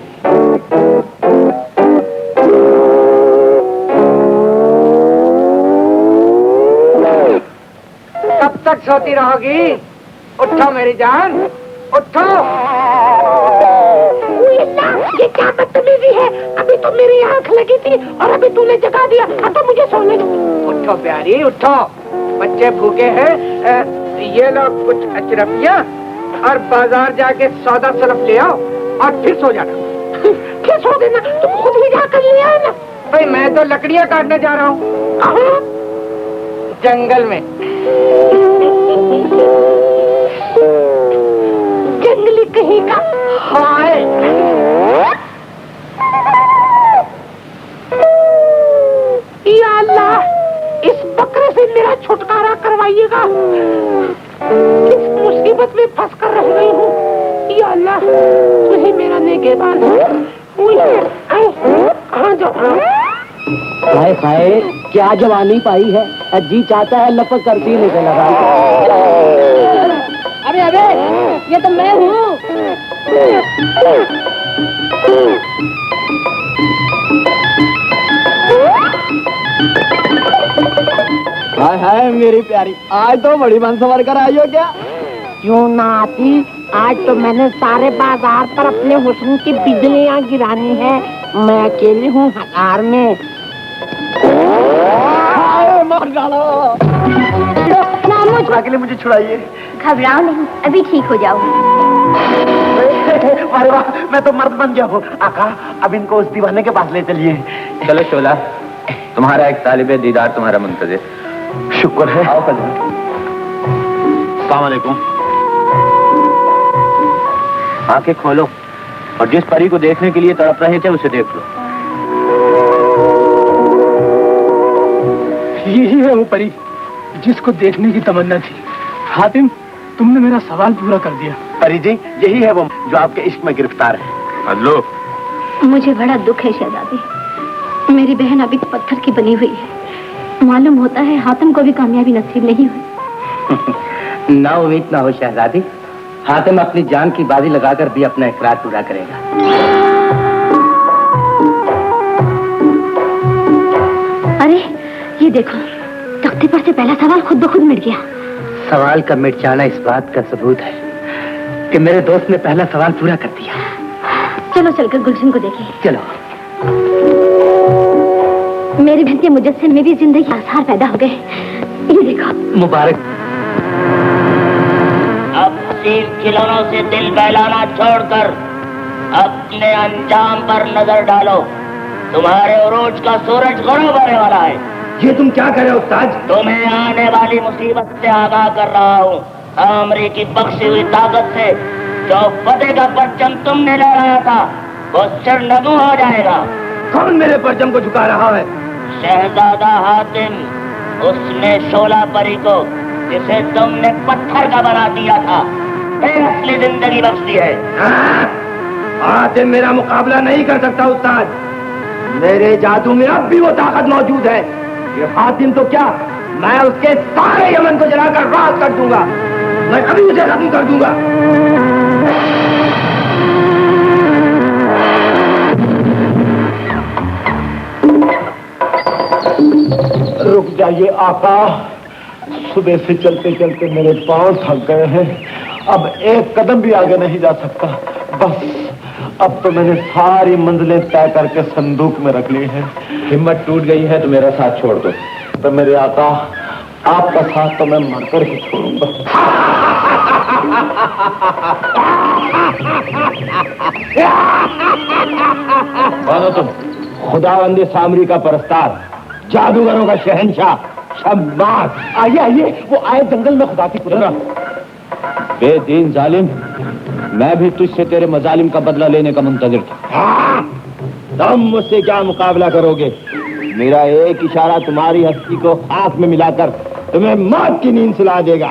कब तक सोती रहोगी? उठो मेरी जान, उठो। ये क्या बदतमीजी है? अभी तो मेरी आंख लगी थी और अभी तूने जगा दिया। अब तो मुझे सोने दो। उठो प्यारी, उठो। बच्चे भूखे हैं। ये लो कुछ अचरपियाँ और बाजार जाके सौदा सलफ ले आओ और फिर सो जाना। फिर सो देना, तुम खुद ही जाकर ले आओ ना। भाई मैं तो लकड़ियां काटने जा रहा हूँ। जंगल में। जंगली कहीं का। हाय या अल्लाह, इस बकरे से मेरा छुटकारा करवाइएगा। किस मुसीबत में फंस कर रह गई हूँ। या अल्लाह, तुझे मेरा नेगेबान कहाँ जाओ। हाय हाय, क्या जवानी पाई है। जी चाहता है लपक कर सीने से लगा। अबे अबे, ये तो मैं हूँ। हाय हाय मेरी प्यारी, आज तो बड़ी मन संवर कर आई हो क्या? क्यों ना आती, आज तो मैंने सारे बाजार पर अपने हुस्न की बिजलियां गिरानी है। मैं अकेली हूँ हजार में। मार डालो। मुझे के लिए मुझे छुड़ाइए। घबराओ नहीं, अभी ठीक हो जाऊंगी। अरे वाह, मैं तो मर्द बन गया हूँ। आका, अब इनको उस दीवाने के पास ले चलिए। चलो शोला, तुम्हारा एक तालिबे दीदार तुम्हारा मुंतज़िर। शुक्र है। आओ फजल। अस्सलाम वालेकुम। आंखें खोलो और जिस परी को देखने के लिए तड़प रहे थे उसे देख लो। यही है वो परी जिसको देखने की तमन्ना थी। हातिम, तुमने मेरा सवाल पूरा कर दिया। परी जी, यही है वो जो आपके इश्क में गिरफ्तार है। हेलो। मुझे बड़ा दुख है शहजादी, मेरी बहन अभी पत्थर की बनी हुई है। मालूम होता है हातिम को भी कामयाबी नसीब नहीं हुई। ना उम्मीद ना हो शहजादी, हातिम अपनी जान की बाजी लगाकर भी अपना इकरार पूरा करेगा। अरे ये देखो, तख्ते पर से पहला सवाल खुद ब खुद मिट गया। सवाल का मिट जाना इस बात का सबूत है कि मेरे दोस्त ने पहला सवाल पूरा कर दिया। चलो चलकर गुलशन को देखें। चलो। मेरी बहन के मुजस्सिम में भी जिंदगी आसार पैदा हो गए। ये देखो। मुबारक। अब तीर खिलौनों से दिल बहलाना छोड़कर अपने अंजाम पर नजर डालो। तुम्हारे उरूज का सूरज गुरूब होने वाला है। ये तुम क्या कर रहे हो उस्ताद? तुम्हें आने वाली मुसीबत से आगाह कर रहा हूँ। आमरी की बख्शी हुई ताकत से जो फतेह का परचम तुमने लहराया था वो सिरनगू हो जाएगा। कौन मेरे परचम को झुका रहा है? शहजादा हातिम, उसने शोला परी को जिसे तुमने पत्थर का बना दिया था फिर असली जिंदगी बख्श दी है। हातिम मेरा मुकाबला नहीं कर सकता उस्ताद। मेरे जादू में अब भी वो ताकत मौजूद है। ये हातिम तो क्या, मैं उसके सारे यमन को जलाकर राख कर दूंगा। मैं अभी उसे खत्म कर दूंगा। रुक जाइए आका, सुबह से चलते चलते मेरे पांव थक गए हैं। अब एक कदम भी आगे नहीं जा सकता। बस अब तो मैंने सारी मंजिलें तय करके संदूक में रख ली है। हिम्मत टूट गई है तो मेरा साथ छोड़ दो। तो मेरे आका, आपका साथ तो मैं मरकर ही छोड़ूंगा। कौन हो तुम? खुदावंद सामरी का परस्तार, जादूगरों का शहंशाह, शब्बास। आइए आइए, वो आए जंगल में खुदा की कुदरत। बेदीन जालिम, मैं भी तुझसे तेरे मजालिम का बदला लेने का मुंतजिर था। तुम मुझसे क्या मुकाबला करोगे? मेरा एक इशारा तुम्हारी हस्ती को खाक में मिलाकर तुम्हें मौत की नींद सुला देगा।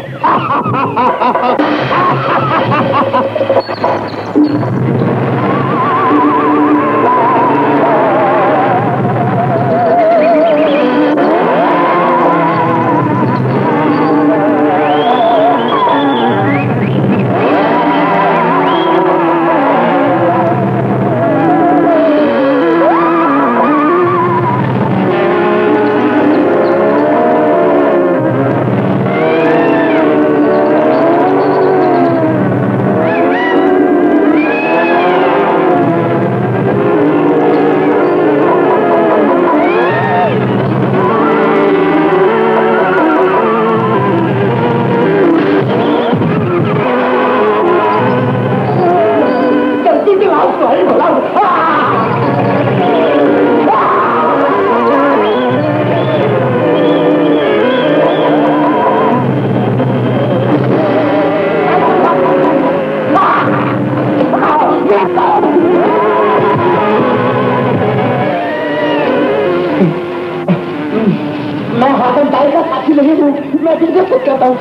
मैं तुझे खुद कहता हूँ।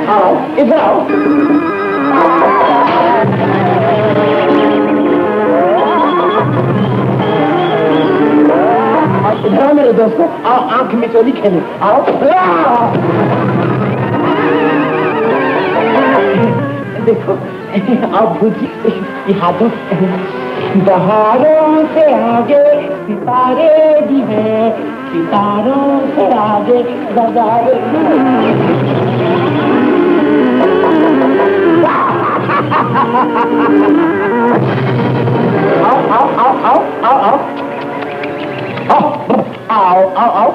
आओ, इधर आओ। इधर आओ मेरे दोस्तों, आओ आंख में चोली खेले, आओ। देखो आप भूजी ये हाथों बहारों से आगे सितारे भी हैं, सितारों से आगे नजारे।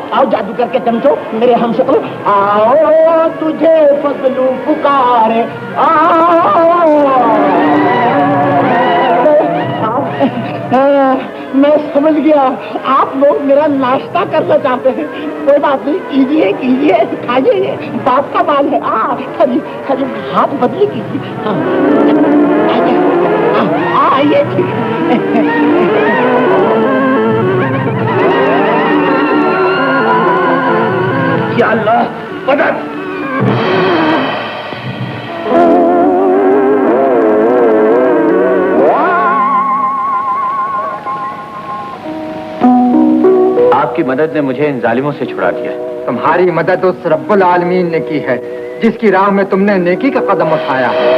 आओ जादू करके चमचो मेरे हम शक्ल, आओ तुझे फजलू पुकारे, मैं समझ गया आप लोग मेरा नाश्ता करना चाहते हैं। कोई बात नहीं, कीजिए कीजिए, खाइए, बाप का माल है। खरी हाथ बदली कीजिए। आइए या अल्लाह मदद। आपकी मदद ने मुझे इन जालिमों से छुड़ा दिया। तुम्हारी मदद उस रब्बुल आलमीन ने की है जिसकी राह में तुमने नेकी का कदम उठाया है।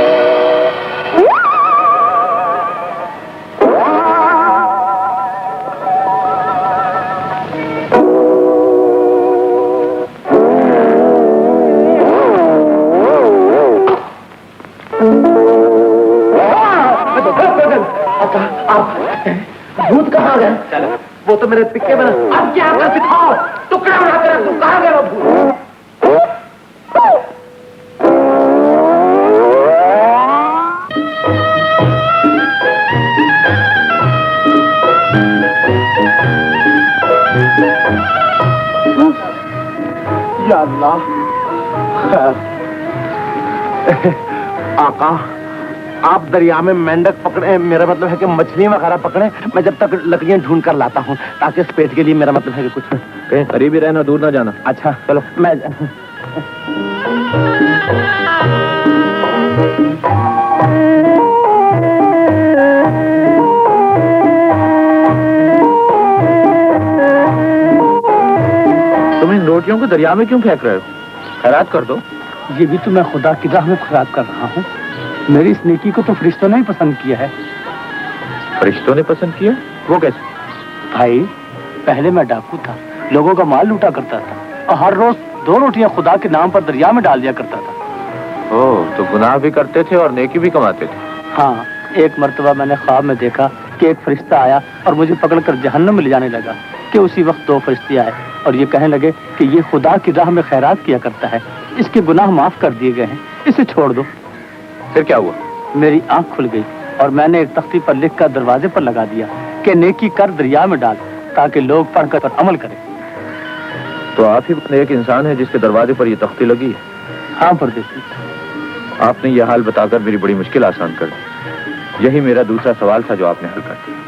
भूत कहाँ गए? चलो वो तो मेरे पिक्के बना। अब क्या कर दिखाओ, टुकड़ा बना कर तुम कहाँ गए वो भूत? या अल्लाह। आका आप दरिया में मेंढक पकड़े, मेरा मतलब है कि मछली वगैरह पकड़े, मैं जब तक लकड़ियां ढूंढ कर लाता हूँ, ताकि इस पेट के लिए मेरा मतलब है कि कुछ कहीं करीब ही रहना, दूर ना जाना। अच्छा चलो मैं तुम इन रोटियों को दरिया में क्यों फेंक रहे हो? खैरात कर दो। ये भी तो मैं खुदा की राह में खैरात कर रहा हूँ। मेरी इस नेकी को तो फरिश्तों ने ही पसंद किया है। फरिश्तों ने पसंद किया? वो कैसे? भाई पहले मैं डाकू था, लोगों का माल लूटा करता था और हर रोज 2 रोटियां खुदा के नाम पर दरिया में डाल दिया करता था। ओह, तो गुनाह भी करते थे और नेकी भी कमाते थे। हाँ, एक मर्तबा मैंने ख्वाब में देखा कि एक फरिश्ता आया और मुझे पकड़कर जहन्नम में ले जाने लगा कि उसी वक्त 2 फरिश्ते आए और ये कहने लगे कि ये खुदा की राह में खैरात किया करता है, इसके गुनाह माफ कर दिए गए हैं, इसे छोड़ दो। फिर क्या हुआ? मेरी आंख खुल गई और मैंने एक तख्ती पर लिखकर दरवाजे पर लगा दिया कि नेकी कर दरिया में डाल, ताकि लोग पढ़कर पर अमल करें। तो आप ही एक इंसान है जिसके दरवाजे पर ये तख्ती लगी है? हाँ परदेसी। आपने यह हाल बताकर मेरी बड़ी मुश्किल आसान कर दी। यही मेरा दूसरा सवाल था जो आपने हल कर दिया।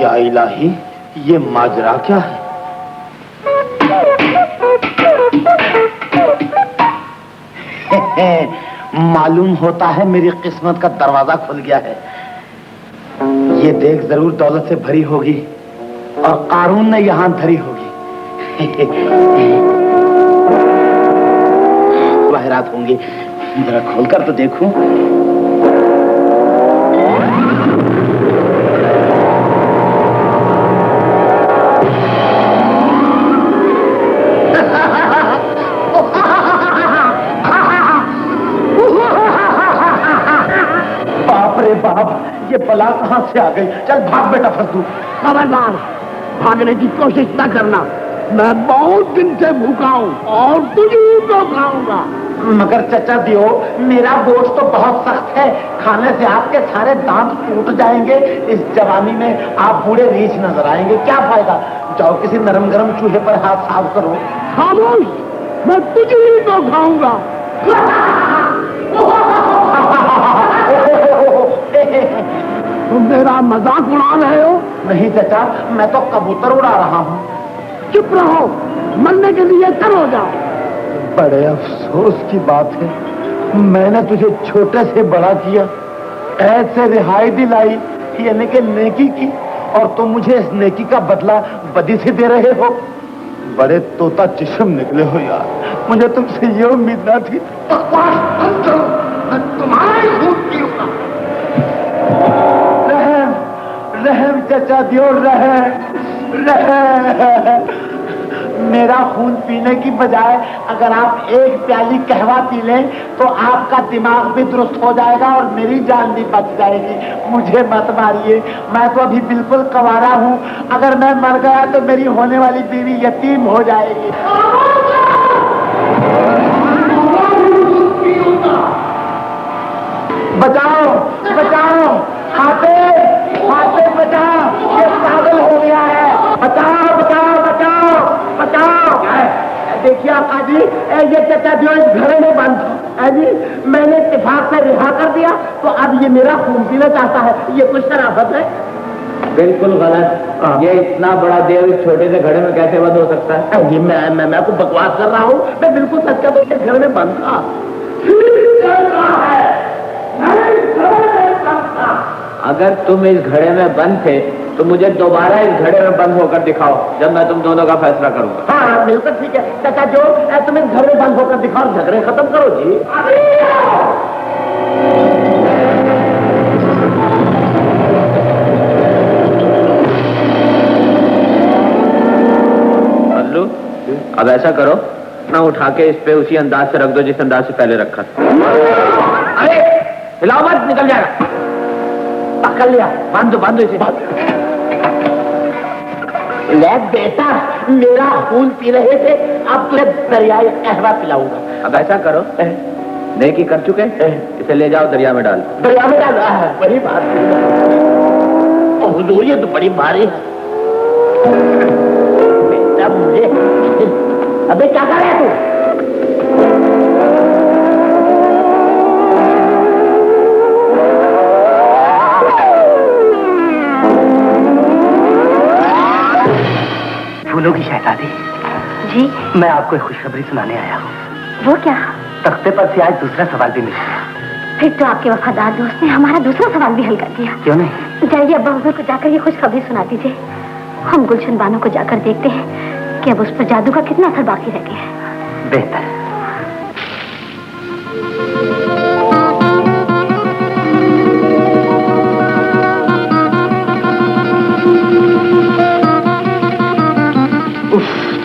या इलाही, ये माजरा क्या है? मालूम होता है मेरी किस्मत का दरवाजा खुल गया है। ये देख जरूर दौलत से भरी होगी और कारून ने यहां धरी होगी। बाहरात होंगी, जरा खोलकर तो देखूं। बाप, ये बला कहां से आ गई? चल भाग बेटा फसदू। खबरदार, भागने की कोशिश न करना। मैं बहुत दिन से भूखा हूँ और तुझे तो खाऊंगा। मगर चचा दियो, मेरा गोश्त तो बहुत सख्त है, खाने से आपके सारे दांत टूट जाएंगे। इस जवानी में आप बूढ़े रीछ नजर आएंगे, क्या फायदा। जाओ किसी नरम गरम चूल्हे पर हाथ साफ करो। खामोश, मैं तुझे ही तो खाऊंगा। तुम मेरा मजाक उड़ा रहे हो? नहीं चचा, मैं तो कबूतर उड़ा रहा हूँ। चुप रहो, मरने के लिए चलो जाओ। बड़े अफसोस की बात है, मैंने तुझे छोटे से बड़ा किया, ऐसे रिहाई दिलाई यानी कि नेकी की, और तुम मुझे इस नेकी का बदला बदी से दे रहे हो। बड़े तोता चिशम निकले हो यार, मुझे तुमसे ये उम्मीद न थी। बकवास बंद करो, मैं तुम्हारा ही खून पीऊंगा। रहम रहम चचा दियो, रहम। मेरा खून पीने की बजाय अगर आप एक प्याली कहवा पी लें तो आपका दिमाग भी दुरुस्त हो जाएगा और मेरी जान भी बच जाएगी। मुझे मत मारिए, मैं तो अभी बिल्कुल कंवारा हूँ। अगर मैं मर गया तो मेरी होने वाली बीवी यतीम हो जाएगी। बचाओ बचाओ, हाथे हाथे बचाओ, ये पागल हो गया है। बचाओ बचाओ बचाओ बचाओ। देखिए आका जी, ये चचा जो इस घर में बंद है जी, मैंने इत्तेफाक से रिहा कर दिया, तो अब ये मेरा खून पीना चाहता है। ये कुछ शराफत है? बिल्कुल गलत। ये इतना बड़ा देव इस छोटे से घड़े में कैसे बंद हो सकता है? जी मैं आपको बकवास कर रहा हूँ, मैं बिल्कुल सच का तो इस घर में बंद था। अगर तुम इस घड़े में बंद थे तो मुझे दोबारा इस घड़े में बंद होकर दिखाओ, जब मैं तुम दोनों का फैसला करूंगा। हाँ बिल्कुल ठीक है चाचा जो, तुम इस घर में बंद होकर दिखाओ, झगड़े खत्म करो जी। बल्लू, अब ऐसा करो ना, उठा के इस पे उसी अंदाज से रख दो जिस अंदाज से पहले रखा था। अरे हिलाओ मत, निकल जाएगा। पकड़ लिया, बांधो इसे। ले बेटा, मेरा खून पी रहे थे, अब तुझे दरियाई कहवा पिलाऊंगा। अब ऐसा करो, नेकी कर चुके, इसे ले जाओ दरिया में डाल। दरिया में डाल? बड़ी बात है हुजूर, ये तो बड़ी भारी है। बेटा मुझे, अबे क्या कर रहा है तू? फूलों की शहजादी जी, मैं आपको एक खुशखबरी सुनाने आया हूँ। वो क्या? तख्ते पर से आज दूसरा सवाल भी मिल गया। फिर तो आपके वफादार दोस्त ने हमारा दूसरा सवाल भी हल कर दिया। क्यों नहीं? जाइए अब्बा हुजूर को जाकर ये खुशखबरी सुना दीजिए। हम गुलशन बानो को जाकर देखते हैं कि अब उस पर जादू का कितना असर बाकी रह गया है। बेहतर।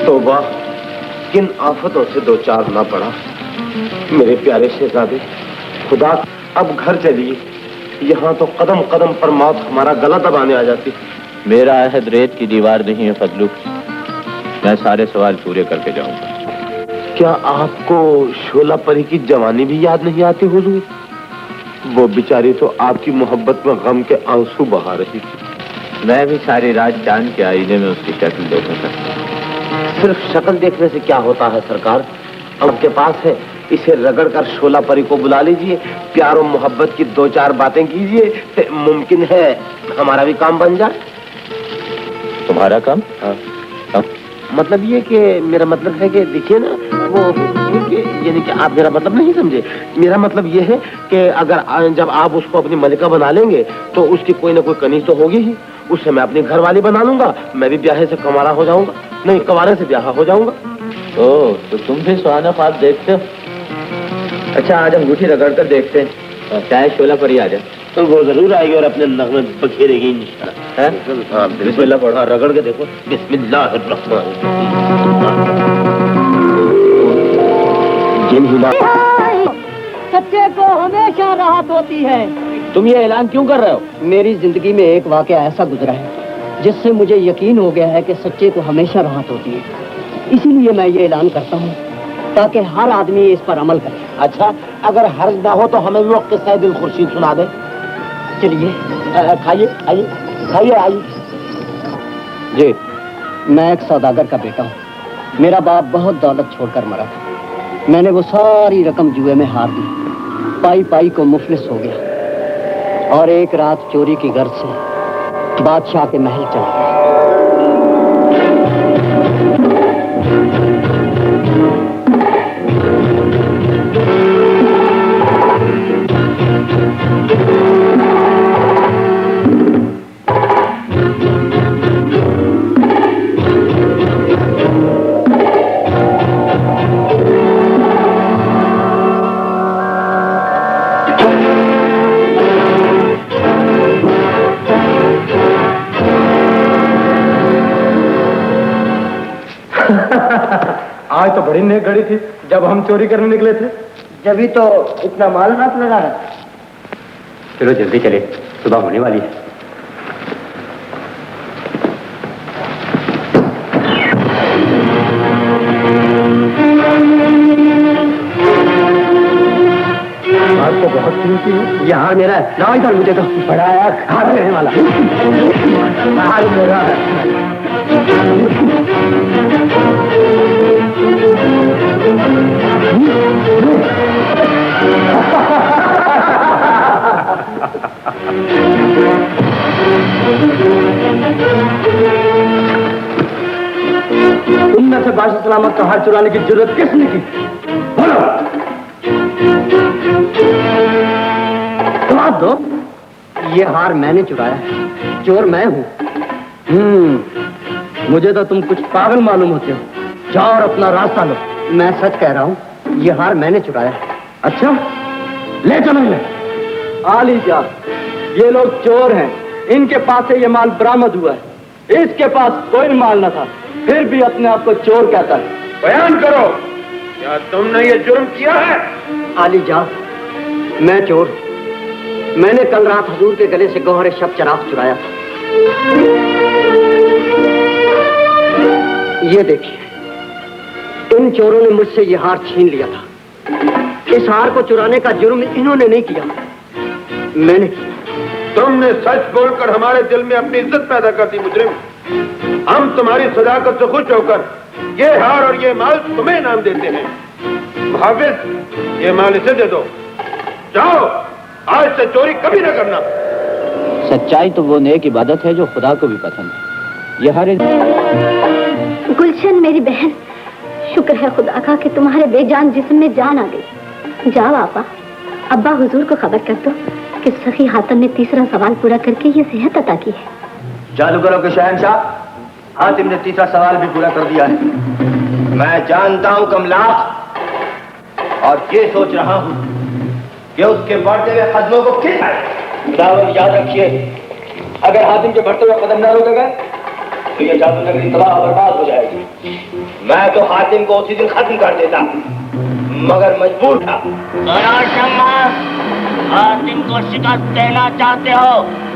तौबा, किन आफतों से दो चार ना पड़ा। मेरे प्यारे शहजादे, खुदा अब घर चलिए, यहाँ तो कदम कदम पर मौत हमारा गला दबाने आ जाती। मेरा अहद रेत की दीवार नहीं है फजलू, मैं सारे सवाल पूरे करके जाऊंगा। क्या आपको शोला परी की जवानी भी याद नहीं आती हुजूर? वो बेचारी तो आपकी मोहब्बत में गम के आंसू बहा रही थी। मैं भी सारी रात चांद के आईने में उसकी शक्ल देखा था। सिर्फ शक्ल देखने से क्या होता है सरकार? आपके पास है, इसे रगड़ कर शोला परी को बुला लीजिए, प्यार और मोहब्बत की दो चार बातें कीजिए, तो मुमकिन है हमारा भी काम बन जाए। तुम्हारा काम? हाँ। मतलब ये कि मेरा मतलब है कि देखिए ना, वो यानी कि आप मेरा मतलब नहीं समझे। मेरा मतलब ये है कि अगर जब आप उसको अपनी मलिका बना लेंगे तो उसकी कोई ना कोई कनीज तो होगी ही, उससे मैं अपनी घरवाली बना लूंगा, मैं भी ब्याहे से कंवारा हो जाऊंगा, नहीं कंवारे से ब्याह हो जाऊंगा। तो तुम भी सुहाना ख्वाब देखते हो? अच्छा, आज अंगूठी रगड़ कर देखते हैं, चाहे शोला परी आ जाए। तो वो जरूर आएगी और अपने नगमे बखेरेगी इंशाअल्लाह। हाँ बिस्मिल्लाह पढ़ो, रगड़ के देखो। बिस्मिल्लाहिर्रहमानिर्रहीम। जिन हिला सच्चे को हमेशा राहत होती है। तुम ये ऐलान क्यों कर रहे हो? मेरी जिंदगी में एक वाकया ऐसा गुजरा है जिससे मुझे यकीन हो गया है कि सच्चे को हमेशा राहत होती है। इसीलिए मैं ये ऐलान करता हूँ ताकि हर आदमी इस पर अमल करे। अच्छा, अगर हर्ज ना हो तो हमें भी वो किस्सा दिल खुर्शीद सुना दे। चलिए खाइए खाइए खाइए, आइए। जी, मैं एक सौदागर का बेटा हूँ। मेरा बाप बहुत दौलत छोड़कर मरा था। मैंने वो सारी रकम जुए में हार दी, पाई पाई को मुफलिस हो गया और एक रात चोरी की गर्ज से बादशाह के महल चला गया। आज तो बड़ी नेक घड़ी थी जब हम चोरी करने निकले थे। जब तो इतना माल रात लगा रहा था। चलो जल्दी चले, सुबह होने वाली है। आज तो बहुत कीमती है। ये हार मेरा है, ना इधर मुझे तो बड़ा यार, हार रहने वाला हार मेरा है। तुमने से बादशाह सलामत का हार चुराने की जरूरत किसने की? बोलो, जवाब दो। ये हार मैंने चुराया है, चोर मैं हूँ। मुझे तो तुम कुछ पागल मालूम होते हो। जाओ और अपना रास्ता लो। मैं सच कह रहा हूँ, ये हार मैंने चुराया है। अच्छा, ले चलो इन्हें। आली जा, ये लोग चोर हैं, इनके पास से ये माल बरामद हुआ है। इसके पास कोई माल न था, फिर भी अपने आप को चोर कहता है। बयान करो, क्या तुमने ये जुर्म किया है? आली जा, मैं चोर। मैंने कल रात हुजूर के गले से गौहर शब चराग चुराया था। ये देखिए, इन चोरों ने मुझसे ये हार छीन लिया था। इस हार को चुराने का जुर्म इन्होंने नहीं किया, मैंने किया। तुमने सच बोलकर हमारे दिल में अपनी इज्जत पैदा कर दी मुजरिम। हम तुम्हारी सदाकत से खुश होकर ये हार और ये माल तुम्हें इनाम देते हैं। हाफिज, ये माल इसे दे दो। जाओ, आज से चोरी कभी न करना। सच्चाई तो वो नेक इबादत है जो खुदा को भी पसंद है। ये हर गुलशन मेरी बहन, शुक्र है खुदा का कि तुम्हारे बेजान जिस्म में जान आ गई। जाओ आपा, अब्बा हुजूर को खबर कर दो कि सखी हातिम ने तीसरा सवाल पूरा करके ये सेहत अता की है। जादूगरों के शहंशाह, हातिम ने तीसरा सवाल भी पूरा कर दिया है। मैं जानता हूं कमलाख, और ये सोच रहा हूं कि उसके बढ़ते हुए कदमों को किस दावत याद रखिए, अगर हातिम के बढ़ते हुए कदम न रोके गए तो ये जादू नगरी तबाह बर्बाद हो जाएगी। मैं तो हातिम को उसी दिन खत्म कर देता, मगर मजबूर था। हातिम को शिकस्त देना चाहते हो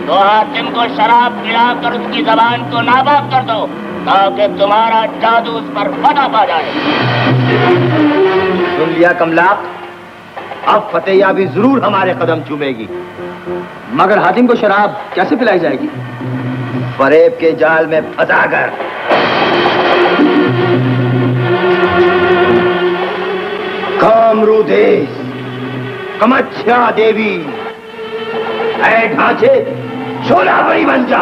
तो हातिम को शराब पिलाकर उसकी जबान को नाबाद कर दो, ताकि तुम्हारा जादू उस पर फतह पा जाए। सुन लिया कमलाख, अब फतेहयाबी जरूर हमारे कदम चूमेगी। मगर हातिम को शराब कैसे पिलाई जाएगी? फरेब के जाल में फंसाकर। कामरू देश, कमच्छा देवी, ऐ ढांचे शोला बड़ी बन जा।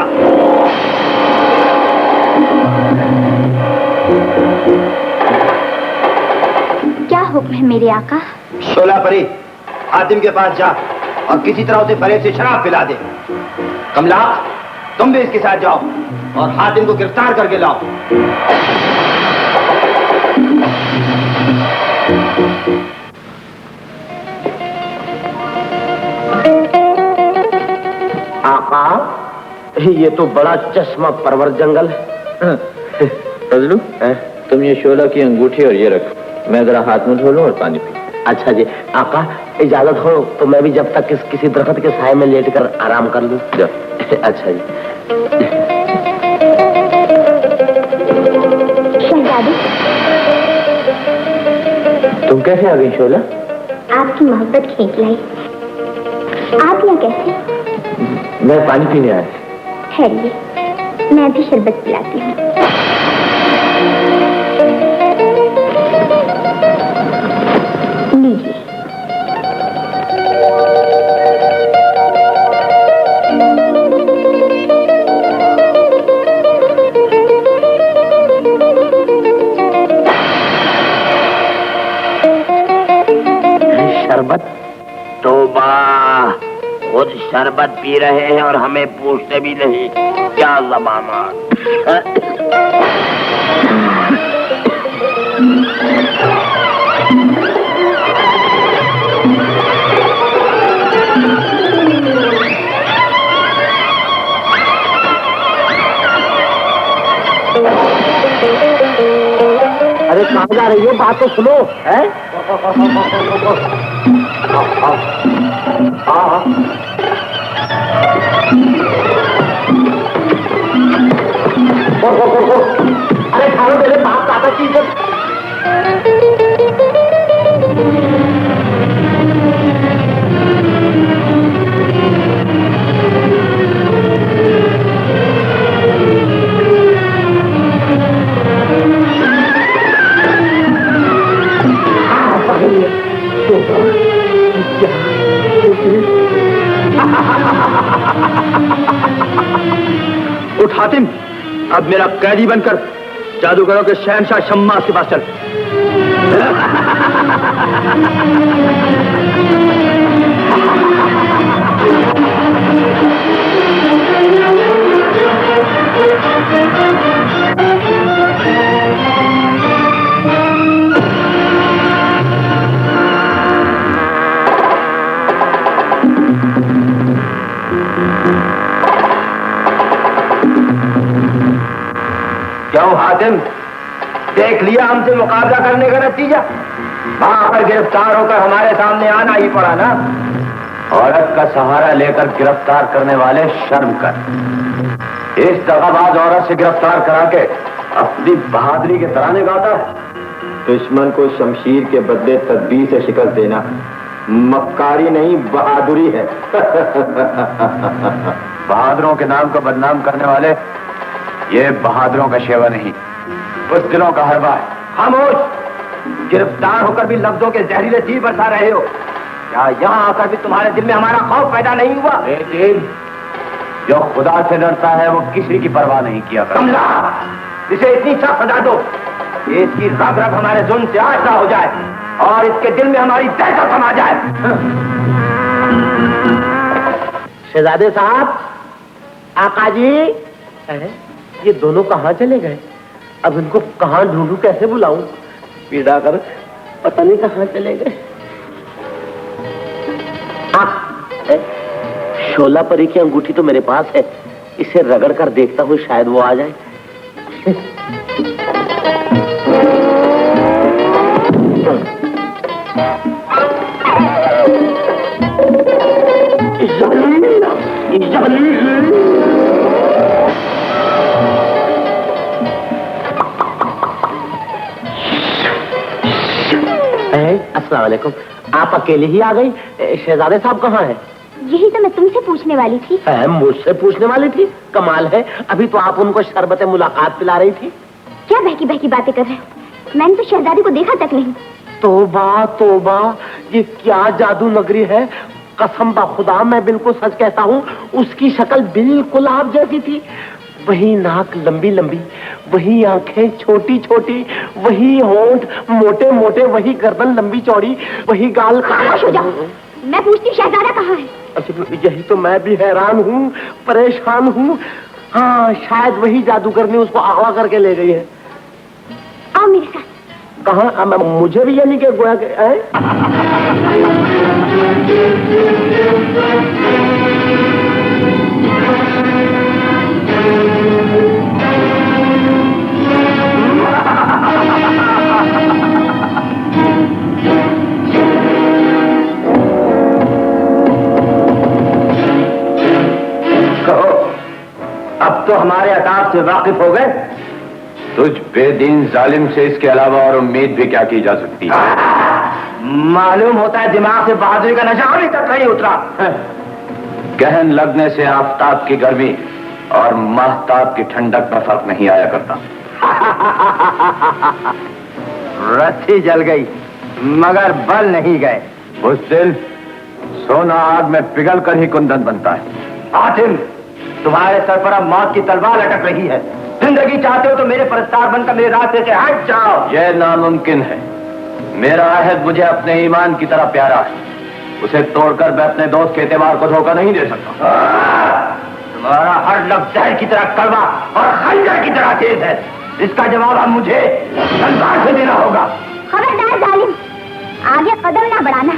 क्या हुक्म है मेरे आका? शोला परी, हातिम के पास जा और किसी तरह उसे फरेब से शराब पिला दे। कमला, तुम भी इसके साथ जाओ और हातिम को गिरफ्तार करके लाओ। आका, ये तो बड़ा चश्मा परवर जंगल है। फजलू, तुम ये शोला की अंगूठी और ये रखो, मैं जरा हाथ मुंह धो लूं और पानी पी। अच्छा जी, आका इजाजत हो तो मैं भी जब तक किसी दरख्त के साए में लेट कर आराम कर लूं। अच्छा जी। शहजादी, तुम कैसे आ गई शोला? आपकी मोहब्बत खींच लाई। आप यहाँ कैसे? मैं पानी पीने आया। ठहरिए, मैं भी शरबत पिलाती हूँ। लीजिए। शरबत? तौबा, खुद शरबत पी रहे हैं और हमें पूछते भी नहीं। क्या ज़माना। अरे कहाँ जा रही हो? बात तो सुनो। है अरे खाओ मेरे बाप दादा की इज्जत। उठ हातिम, अब मेरा कैदी बनकर जादूगरों के शहंशाह शम्मास के पास चल। क्यों हातिम, देख लिया हमसे मुकाबला करने का नतीजा? वहां पर गिरफ्तार होकर हमारे सामने आना ही पड़ा ना। औरत का सहारा लेकर गिरफ्तार करने वाले शर्म कर। इस दगाबाज औरत से गिरफ्तार करा के अपनी बहादुरी के तराने गाता है। दुश्मन को शमशीर के बदले तदबीर से शिकस्त देना मक्कारी नहीं, बहादुरी है। बहादुरों के नाम को बदनाम करने वाले ये बहादुरों का शेवा नहीं, बुज़दिलों का हरबा है। खामोश, गिरफ्तार होकर भी लफ्जों के जहरीले तीर बरसा रहे हो। क्या यहाँ आकर भी तुम्हारे दिल में हमारा खौफ पैदा नहीं हुआ? लेकिन जो खुदा से डरता है वो किसी की परवाह नहीं किया करता। कमला, इसे इतनी सख्त सजा दो कि इसकी रग रग हमारे जुल्म से आशा हो जाए और इसके दिल में हमारी दहशत समा जाए। शहजादे साहब, आका जी। ये दोनों कहाँ चले गए? अब इनको कहाँ ढूंढूं, कैसे बुलाऊं? पीड़ा कर पता नहीं कहाँ चले गए। शोला परी की अंगूठी तो मेरे पास है, इसे रगड़ कर देखता हूँ, शायद वो आ जाए। अस्सलाम वालेकुम। आप अकेले ही आ गई? शहजादे साहब कहाँ हैं? यही तो मैं तुमसे पूछने वाली थी। मुझसे पूछने वाली थी? कमाल है, अभी तो आप उनको शरबत मुलाकात पिला रही थी। क्या बहकी बहकी बातें कर रहे हो? मैंने तो शहजादी को देखा तक नहीं। तौबा तौबा, ये क्या जादू नगरी है। कसम बा खुदा, मैं बिल्कुल सच कहता हूँ, उसकी शक्ल बिल्कुल आप जैसी थी। वही नाक लंबी लंबी, वही आंखें छोटी छोटी, वही होंठ मोटे मोटे, वही गर्दन लंबी चौड़ी, वही गाल। खामोश हो जाओ, मैं पूछती हूँ शहजादा कहाँ है? अच्छा, यही तो मैं भी हैरान हूँ, परेशान हूँ। हाँ, शायद वही जादूगर ने उसको अगवा करके ले गई है। आओ मेरे साथ। कहाँ? मुझे भी यानी कि गोया के कहो, अब तो हमारे अताब से वाकिफ हो गए। तुझ बेदीन जालिम से इसके अलावा और उम्मीद भी क्या की जा सकती है? मालूम होता है दिमाग से बहादुरी का नशा अभी तक नहीं उतरा। गहन लगने से आफताब की गर्मी और महताब की ठंडक में फर्क नहीं आया करता। रस्सी जल गई मगर बल नहीं गए। बुज़दिल, सोना आग में पिघल कर ही कुंदन बनता है। हातिम, तुम्हारे सर पर अब मौत की तलवार लटक रही है। जिंदगी चाहते हो तो मेरे परस्तार बनकर मेरे रास्ते से हट जाओ। यह नामुमकिन है। मेरा अहद मुझे अपने ईमान की तरह प्यारा है। उसे तोड़कर मैं अपने दोस्त के एतबार को धोखा नहीं दे सकता। तुम्हारा हर लफ्ज़ जहर की तरह कड़वा और खंजर की तरह तेज है। इसका जवाब अब मुझे तलवार से देना होगा। खबरदार जालिम, आगे कदम ना बढ़ाना।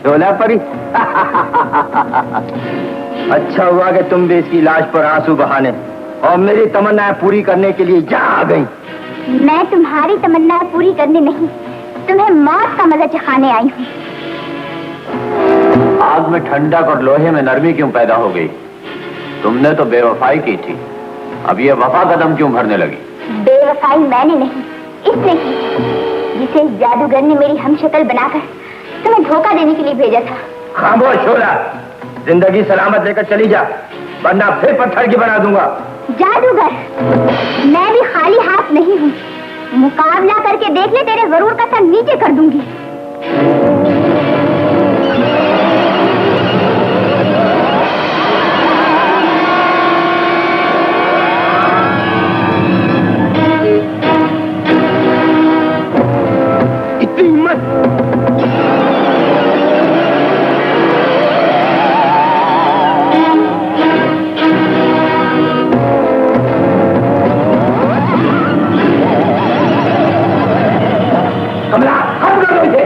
शोला परी। अच्छा हुआ कि तुम भी इसकी लाश पर आंसू बहाने और मेरी तमन्नाएं पूरी करने के लिए यहाँ आ गई। मैं तुम्हारी तमन्नाएं पूरी करने नहीं, तुम्हें मौत का मजा चखाने आई हूँ। आग में ठंडक और लोहे में नरमी क्यों पैदा हो गई? तुमने तो बेवफाई की थी, अब ये वफा कदम क्यों भरने लगी? बेवफाई मैंने नहीं, इसने की, जिसे इस जादूगर ने मेरी हमशक्ल बनाकर तुम्हें धोखा देने के लिए भेजा था। खामोश शोला, जिंदगी सलामत लेकर चली जा, वरना फिर पत्थर की बना दूंगा। जादूगर, मैं भी खाली हाथ नहीं हूँ। मुकाबला करके देख ले, तेरे गरूर का सर नीचे कर दूंगी। इतनी हिम्मत! कमला, हम कर दो इसे।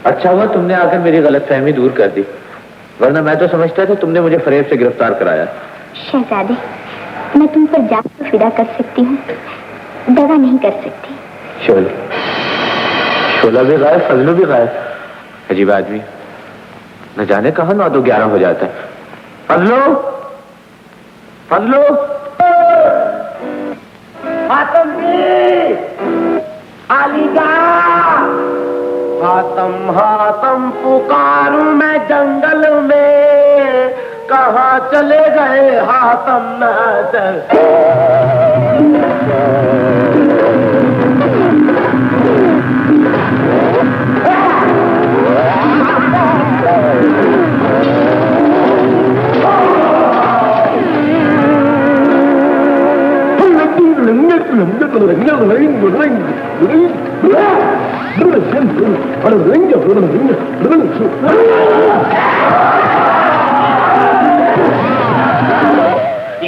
अच्छा हुआ तुमने आकर मेरी गलतफहमी दूर कर दी, वरना मैं तो समझता था तुमने मुझे फरेब से गिरफ्तार कराया। शहजादे, मैं तुम पर जान को फिदा कर सकती हूँ, दगा नहीं कर सकती। शोला भी गायब, फजलू भी गायब। अजीब आदमी, न जाने कहाँ 9-11 हो जाता है। फजलो, फजलो, हातम आलिगा, हातम हातम पुकारूं मैं जंगल में, कहाँ चले गए हातम नजर।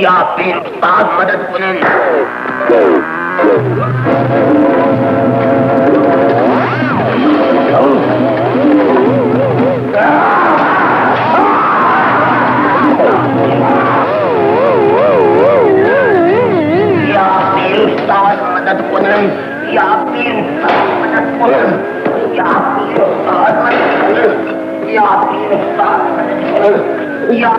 या पीर उस्ताद मदद कुनन। या पीर उस्ताद मदद कुनन, या पीर उस्ताद मदद कुनन, या पीर उस्ताद मदद कुनन, या पीर उस्ताद मदद कुनन, या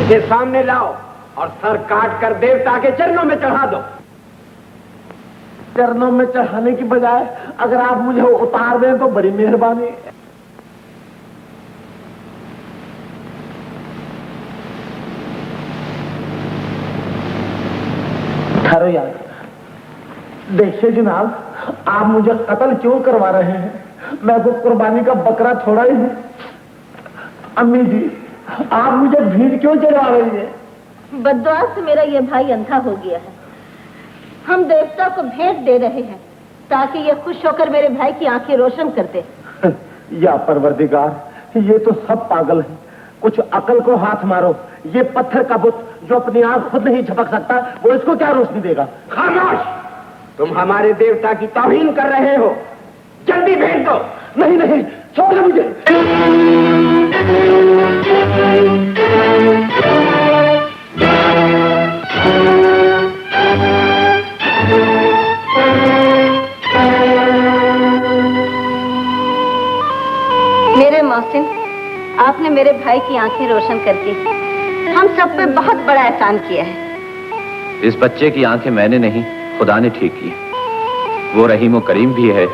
इसे सामने लाओ और सर काट कर देवता के चरणों में चढ़ा दो। चरणों में चढ़ाने की बजाय अगर आप मुझे उतार दें तो बड़ी मेहरबानी। ठहरो यार, देखिए जनाब, आप मुझे कत्ल क्यों करवा रहे हैं? मैं तो कुर्बानी का बकरा छोड़ा ही हूं। अम्मी जी, आप मुझे भीड़ क्यों चढ़वा रही है? बद्दुआ से मेरा ये भाई अंधा हो गया है। हम देवता को भेंट दे रहे हैं ताकि ये खुश होकर मेरे भाई की आंखें रोशन कर दे। या परवरदिगार, ये तो सब पागल है। कुछ अकल को हाथ मारो। ये पत्थर का बुत जो अपनी आंख खुद नहीं झपक सकता, वो इसको क्या रोशनी देगा? खामोश! तुम हमारे देवता की तौहीन कर रहे हो। जल्दी भेज दो। नहीं नहीं, छोड़ दो मुझे। मेरे मोहसिन, आपने मेरे भाई की आंखें रोशन करके हम सब पे बहुत बड़ा एहसान किया है। इस बच्चे की आंखें मैंने नहीं, खुदा ने ठीक की। वो रहीम और करीम भी है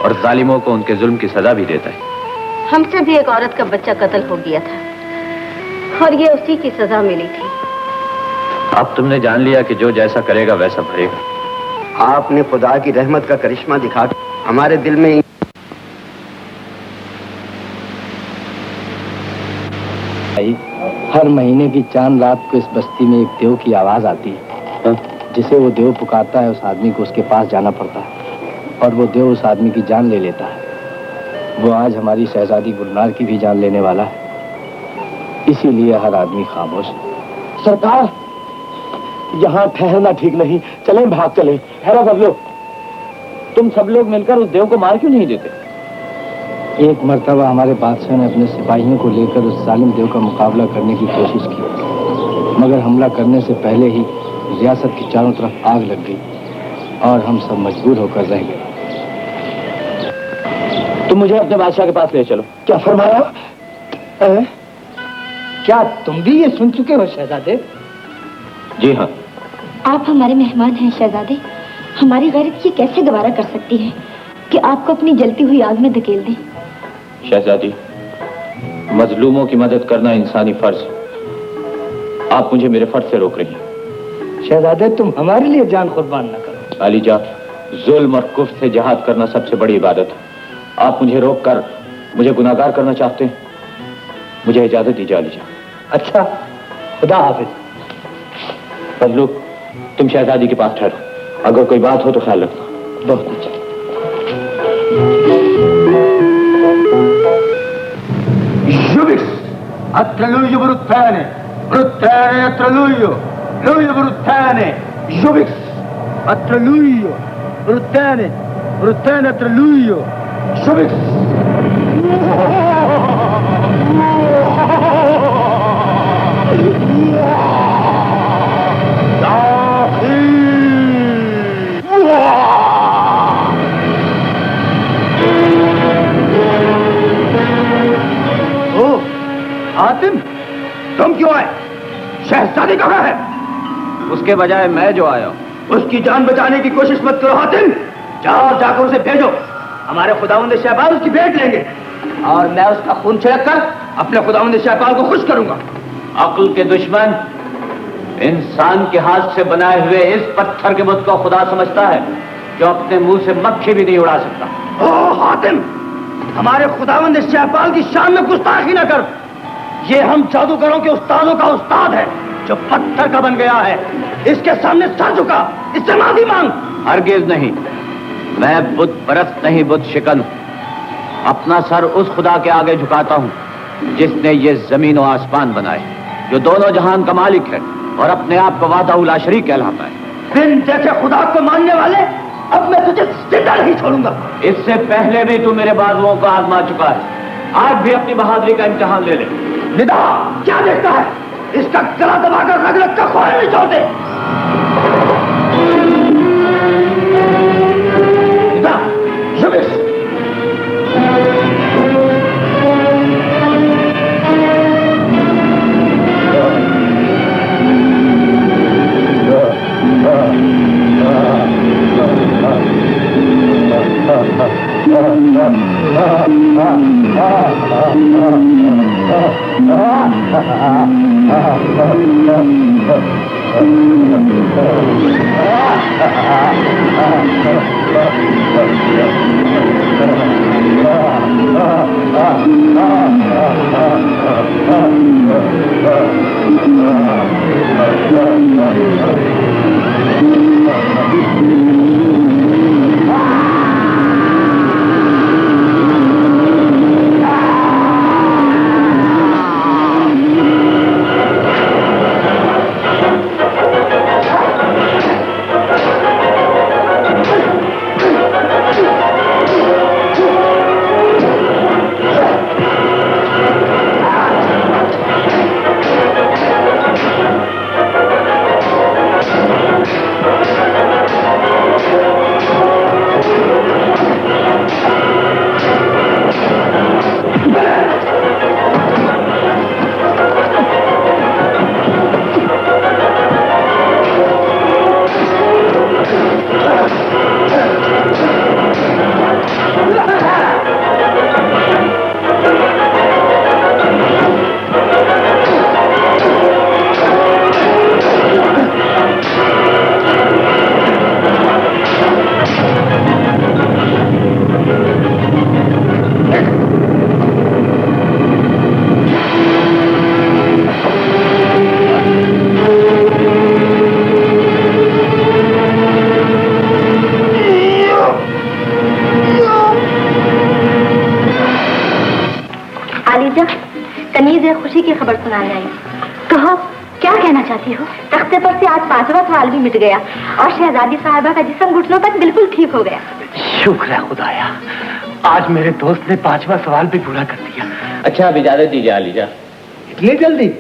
और जालिमों को उनके जुल्म की सजा भी देता है। हमसे भी एक औरत का बच्चा कत्ल हो गया था और ये उसी की सजा मिली थी। अब तुमने जान लिया कि जो जैसा करेगा वैसा भरेगा। आपने खुदा की रहमत का करिश्मा दिखा हमारे दिल में हर महीने की चांद रात को इस बस्ती में एक देव की आवाज आती है। जिसे वो देव पुकारता है, उस आदमी को उसके पास जाना पड़ता है और वो देव उस आदमी की जान ले लेता है। वो आज हमारी शहजादी गुलनार की भी जान लेने वाला है। इसीलिए हर आदमी खामोश है। सरकार, यहाँ ठहरना ठीक नहीं, चले भाग चले। हैरा सब लोग, तुम सब लोग मिलकर उस देव को मार क्यों नहीं देते? एक मर्तबा हमारे बादशाह ने अपने सिपाहियों को लेकर उस जालिम देव का मुकाबला करने की कोशिश की, मगर हमला करने से पहले ही रियासत की चारों तरफ आग लग गई और हम सब मजबूर होकर रह गए। तुम मुझे अपने बादशाह के पास ले चलो। क्या फरमाया? क्या तुम भी ये सुन चुके हो शहजादे? जी हाँ। आप हमारे मेहमान हैं शहजादे। हमारी गैरत ये कैसे गवारा कर सकती है कि आपको अपनी जलती हुई आग में धकेल दें? शहजादी, मजलूमों की मदद करना इंसानी फर्ज है। आप मुझे मेरे फर्ज से रोक रही हैं। शहजादे, तुम हमारे लिए जान कुर्बान न करो। अलीजा, जुल्म और कुफ्र से जिहाद करना सबसे बड़ी इबादत है। आप मुझे रोक कर मुझे गुनाहगार करना चाहते हैं? मुझे इजाजत दीजिए अलीजा। अच्छा, खुदा हाफिज। फजलू, तुम शहजादी के पास ठहरो। अगर कोई बात हो तो ख्याल रखना। बहुत अच्छा। Atraluio Bruttane, Bruttane Atraluio, Luio Bruttane, Juvix, Atraluio, Bruttane, Bruttane Atraluio, Juvix. Hatim, तुम क्यों आए? शहजादी कहाँ है? उसके बजाय मैं जो आया हूं। उसकी जान बचाने की कोशिश मत करो हातिम। जाओ, जाकर उसे भेजो। हमारे खुदावंद शहबाज उसकी भेंट लेंगे और मैं उसका खून छिड़क कर अपने खुदावंद शहबाज को खुश करूंगा। अक्ल के दुश्मन इंसान के हाथ से बनाए हुए इस पत्थर के बुत को खुदा समझता है जो अपने मुंह से मक्खी भी नहीं उड़ा सकता। ओ हातिम, हमारे खुदावंद शहपाल की शान में गुस्ताखी न कर। ये हम जादूगरों के उस्तादों का उस्ताद है जो पत्थर का बन गया है। इसके सामने सर झुका, इससे माफी मांग। हरगिज नहीं, मैं बुत परस्त नहीं बुत शिकन हूं। अपना सर उस खुदा के आगे झुकाता हूं जिसने ये जमीन और आसमान बनाए, जो दोनों जहान का मालिक है और अपने आप को वादा शरीक कहलाता है। दिन जैसे खुदा को मानने वाले, अब मैं तुझे जिंदा नहीं छोड़ूंगा। इससे पहले भी तू मेरे बाजुओं को आजमा चुका है, आज भी अपनी बहादुरी का इम्तिहान ले ले। निदा, क्या देखता है? इसका गला दबाकर रग रग का खोल नहीं छोड़ते। निदा, शुभिश। खुशी की खबर सुनाने आई। कहो, क्या कहना चाहती हो? तख्ते पर से आज 5वां सवाल भी मिट गया और शहजादी साहिबा का जिस्म घुटनों तक बिल्कुल ठीक हो गया। शुक्र है खुदाया, आज मेरे दोस्त ने 5वां सवाल भी पूरा कर दिया। अच्छा, अब इजाजत दीजिए आलीजा। इतनी जल्दी?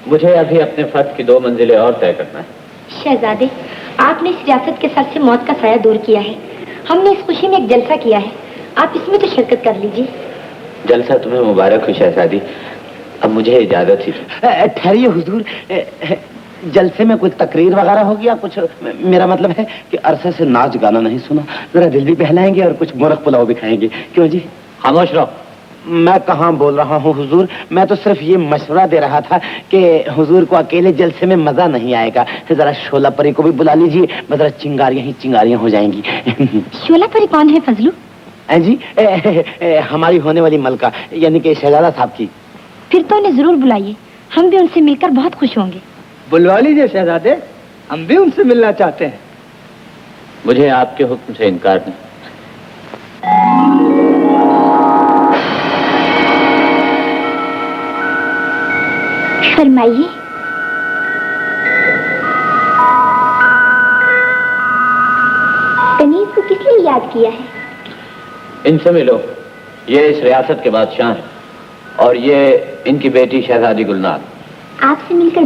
मुझे अभी अपने फर्ज की 2 मंजिलें और तय करना है। शहजादे, आपने इस रियासत के सर से मौत का साया दूर किया है। हमने इस खुशी में एक जलसा किया है, आप इसमें तो शिरकत कर लीजिए। जलसा तुम्हें मुबारक हो शहजादी, अब मुझे इजाजत ही। ठहरिए हुजूर, जलसे में कोई तकरीर वगैरह होगी या कुछ? मेरा मतलब है कि अरसे से नाच गाना नहीं सुना, जरा दिल भी बहलाएंगे और कुछ मुर्ग पुलाव भी खाएंगे। क्यों जी? खामोश रहो। मैं कहाँ बोल रहा हूँ हुजूर, मैं तो सिर्फ ये मशवरा दे रहा था कि हुजूर को अकेले जलसे में मजा नहीं आएगा, जरा शोला परी को भी बुला लीजिए, जरा चिंगारियां ही चिंगारियां हो जाएंगी। शोला परी कौन है फजलू? जी, हमारी होने वाली मलका, यानी कि शहजादा साहब की। फिर तो उन्हें जरूर बुलाइए, हम भी उनसे मिलकर बहुत खुश होंगे। बुलवा लीजिए शहजादे, हम भी उनसे मिलना चाहते हैं। मुझे आपके हुक्म से इनकार नहीं। फरमाइए। कनीज को किस लिए याद किया है? इनसे मिलो, ये इस रियासत के बादशाह हैं और ये इनकी बेटी शहजादी गुलनार। आपसे मिलकर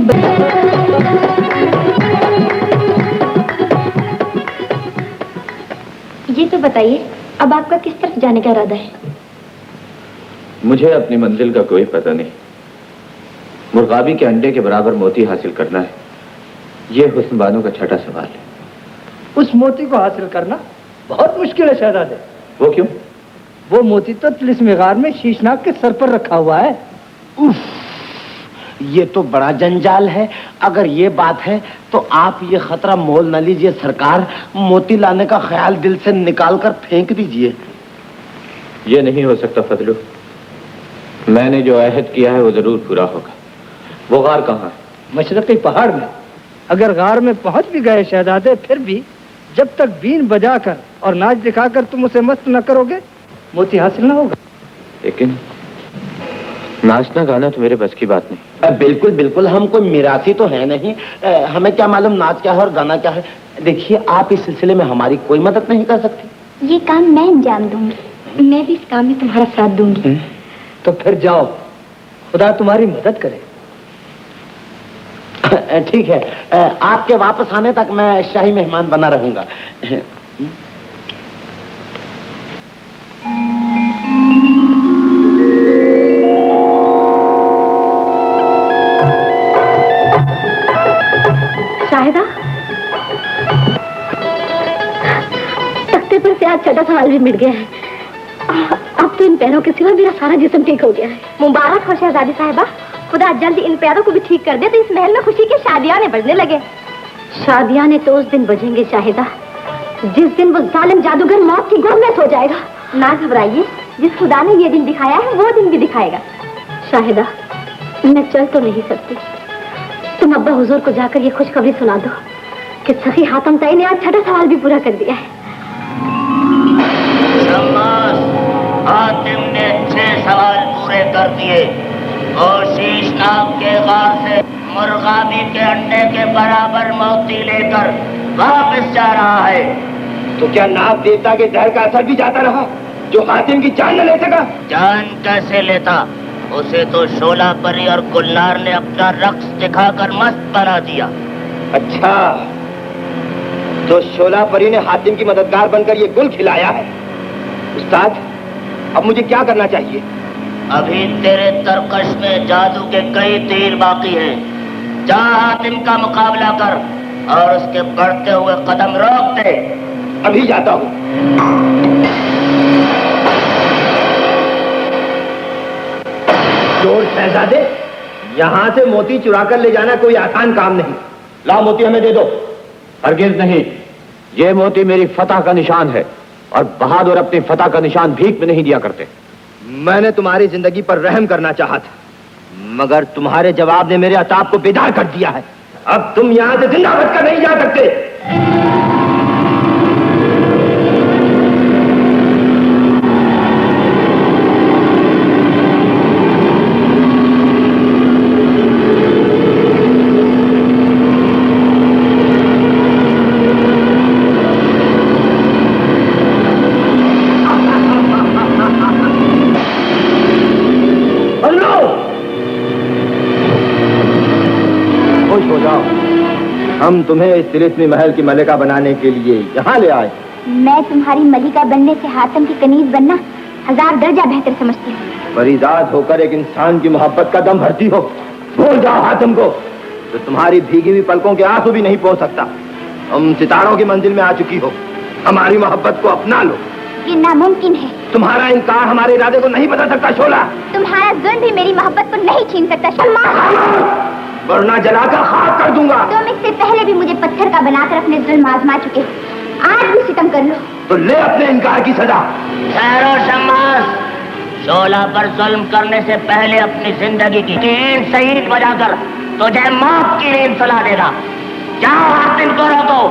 ये तो बताइए, अब आपका किस तरफ जाने का इरादा है? मुझे अपनी मंजिल का कोई पता नहीं। मुर्गाबी के अंडे के बराबर मोती हासिल करना है, ये हुस्न बानो का छठा सवाल है। उस मोती को हासिल करना बहुत मुश्किल है शहजादे। वो क्यों? वो मोती तो तिलिस्म गार में शीशनाग के सर पर रखा हुआ है। ये तो बड़ा जंजाल है। अगर ये बात है तो आप ये खतरा मोल न लीजिए सरकार, मोती लाने का ख्याल दिल से निकाल कर फेंक दीजिए। ये नहीं हो सकता फजलू, मैंने जो अहद किया है वो जरूर पूरा होगा। वो गार कहाँ है? मशरक़ी पहाड़ में। अगर गार में पहुंच भी गए शहजादे, फिर भी जब तक बीन बजाकर और नाच दिखाकर तुम उसे मस्त न करोगे, मोती हासिल न होगा। लेकिन नाचना गाना तो मेरे बस की बात नहीं। बिल्कुल बिल्कुल, हम कोई मिरासी तो है नहीं, हमें क्या मालूम नाच क्या है और गाना क्या है। देखिए, आप इस सिलसिले में हमारी कोई मदद नहीं कर सकती। ये काम मैं अंजाम दूंगी, मैं भी इस काम में तुम्हारा साथ दूंगी। तो फिर जाओ, खुदा तुम्हारी मदद करे। ठीक है, आपके वापस आने तक मैं शाही मेहमान बना रहूंगा। शाहिदा, तख्ते पर से आज छठा सवाल भी मिट गया है। अब तो इन पैरों के सिवा मेरा सारा जिस्म ठीक हो गया है। मुबारक हो शहजादी साहिबा, खुदा जल्दी इन पैरों को भी ठीक कर दे तो इस महल में खुशी की शादियां बजने लगे। शादियां ने तो उस दिन बजेंगे शाहिदा जिस दिन वो जालिम जादूगर मौत की गोद में सो जाएगा। ना घबराइए, जिस खुदा ने ये दिन दिखाया है वो दिन भी दिखाएगा। शाहिदा, मैं चल तो नहीं सकती, तुम अब्बा हुजूर को जाकर ये खुशखबरी सुना दो कि सखी हातम ताई ने आज छठा सवाल भी पूरा कर दिया है। हातिम ने 6 सवाल पूरे कर दिए और शीशनाग के गार से मुर्गाबी के अंडे के बराबर मोती लेकर वापस जा रहा है। तो क्या नाग देवता के डर का असर भी जाता रहा जो हातिम की जान न ले सका? जान कैसे लेता, उसे तो शोला परी और गुलनार ने अपना रक्स दिखाकर मस्त बना दिया। अच्छा, तो शोला परी ने हातिम की मददगार बनकर ये गुल खिलाया है। उस्ताद, अब मुझे क्या करना चाहिए? अभी तेरे तरकश में जादू के कई तीर बाकी हैं। जा हातिम का मुकाबला कर और उसके बढ़ते हुए कदम रोक दे। अभी जाता हूँ। चोर शहजादे, यहाँ से मोती चुरा कर ले जाना कोई आसान काम नहीं। लाओ मोती हमें दे दो। हरगिज नहीं, ये मोती मेरी फतह का निशान है और बहादुर अपनी फतह का निशान भीख में नहीं दिया करते। मैंने तुम्हारी जिंदगी पर रहम करना चाहा था, मगर तुम्हारे जवाब ने मेरे अताब को बेदार कर दिया है। अब तुम यहाँ से जिंदा बचकर नहीं जा सकते। हम तुम्हें इस तिलिस्मी महल की मलिका बनाने के लिए यहाँ ले आए। मैं तुम्हारी मलिका बनने से हातिम की कनीज बनना 1000 दर्जा बेहतर समझती हूँ। फरीदाद होकर एक इंसान की मोहब्बत का दम भरती हो। भूल जाओ हातिम को, तो तुम्हारी भीगी हुई पलकों के आंसू भी नहीं पहुँच सकता। तुम सितारों की मंजिल में आ चुकी हो, हमारी मोहब्बत को अपना लो। ये नामुमकिन है। तुम्हारा इनकार हमारे इरादे को नहीं बदल सकता शोला। तुम्हारा जुल्म भी मेरी मोहब्बत को नहीं छीन सकता शम्मा। वरना जलाकर खाक कर दूंगा। तुम इससे पहले भी मुझे पत्थर का बनाकर अपने जुल्म आजमा चुके हो, आज भी सितम कर लो। तो ले अपने इनकार की सजा। ठहरो शम्मास, शोला पर जुल्म करने से पहले अपनी जिंदगी की 3 शहीद बजाकर तुझे मौत की नींद सुला देगा। जाओ हातिम को रोको।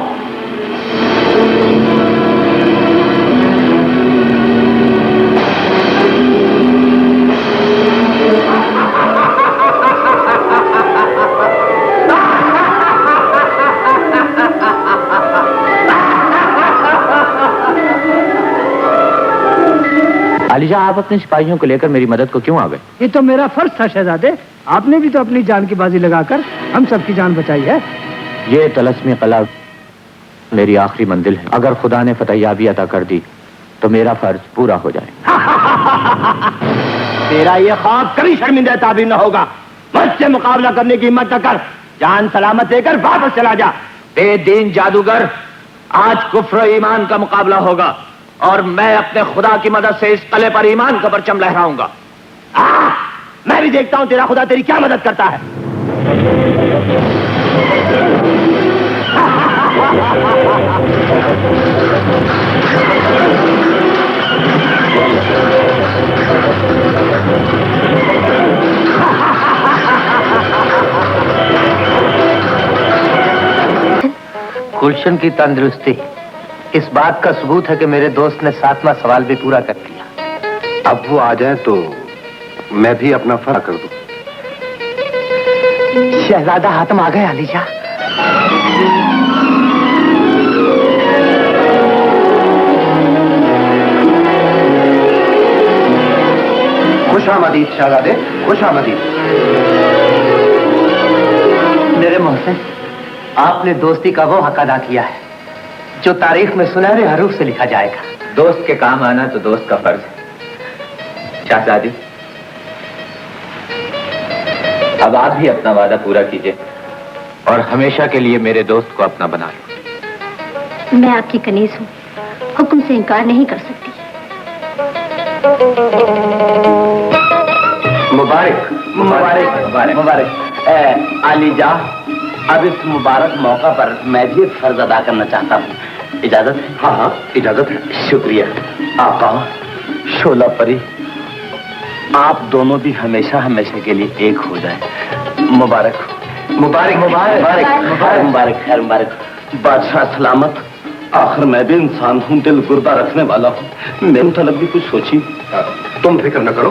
आलिजा, आप अपने सिपाहियों को लेकर मेरी मदद को क्यों आ गए? ये तो मेरा फर्ज था शहजादे, आपने भी तो अपनी जान की बाजी लगाकर हम सबकी जान बचाई है। ये तलस्मी कला मेरी आखिरी मंजिल है। अगर खुदा ने फतहयाबी अता कर दी तो मेरा फर्ज पूरा हो जाए। तेरा ये ख्वाब कभी शर्मिंदा ताबीर न होगा। मुझसे मुकाबला करने की हिम्मत न कर, जान सलामत देकर वापस चला जा। बेदीन जादूगर, आज कुफ्र ईमान का मुकाबला होगा और मैं अपने खुदा की मदद से इस तले पर ईमान का परचम लहराऊंगा। मैं भी देखता हूं तेरा खुदा तेरी क्या मदद करता है। गुलशन की तंदुरुस्ती इस बात का सबूत है कि मेरे दोस्त ने 7वां सवाल भी पूरा कर दिया। अब वो आ जाए तो मैं भी अपना फरा कर दूं। शहजादा हातम आ गए अलीजा। खुशामदीद शहजादे, खुशामदीद। मेरे मोहसिन, आपने दोस्ती का वो हक अदा किया है जो तारीख में सुनहरे हरूफ से लिखा जाएगा। दोस्त के काम आना तो दोस्त का फर्ज है। शहजादी, अब आप भी अपना वादा पूरा कीजिए और हमेशा के लिए मेरे दोस्त को अपना बना लो। मैं आपकी कनीज हूँ, हुक्म से इनकार नहीं कर सकती। मुबारक मुबारक मुबारक मुबारक। अलीजा, अब इस मुबारक मौका पर मैं भी एक फर्ज अदा करना चाहता हूँ। इजाजत है? हाँ हाँ, इजाजत है। शुक्रिया। आका, शोला परी, आप दोनों भी हमेशा हमेशा के लिए एक हो जाए। मुबारक मुबारक मुबारक मुबारक मुबारक, खैर मुबारक। बादशाह सलामत। आखिर मैं भी इंसान हूँ, दिल गुर्दा रखने वाला हूँ। मेरे मुतालिक भी कुछ सोचिए। तुम फिक्र न करो।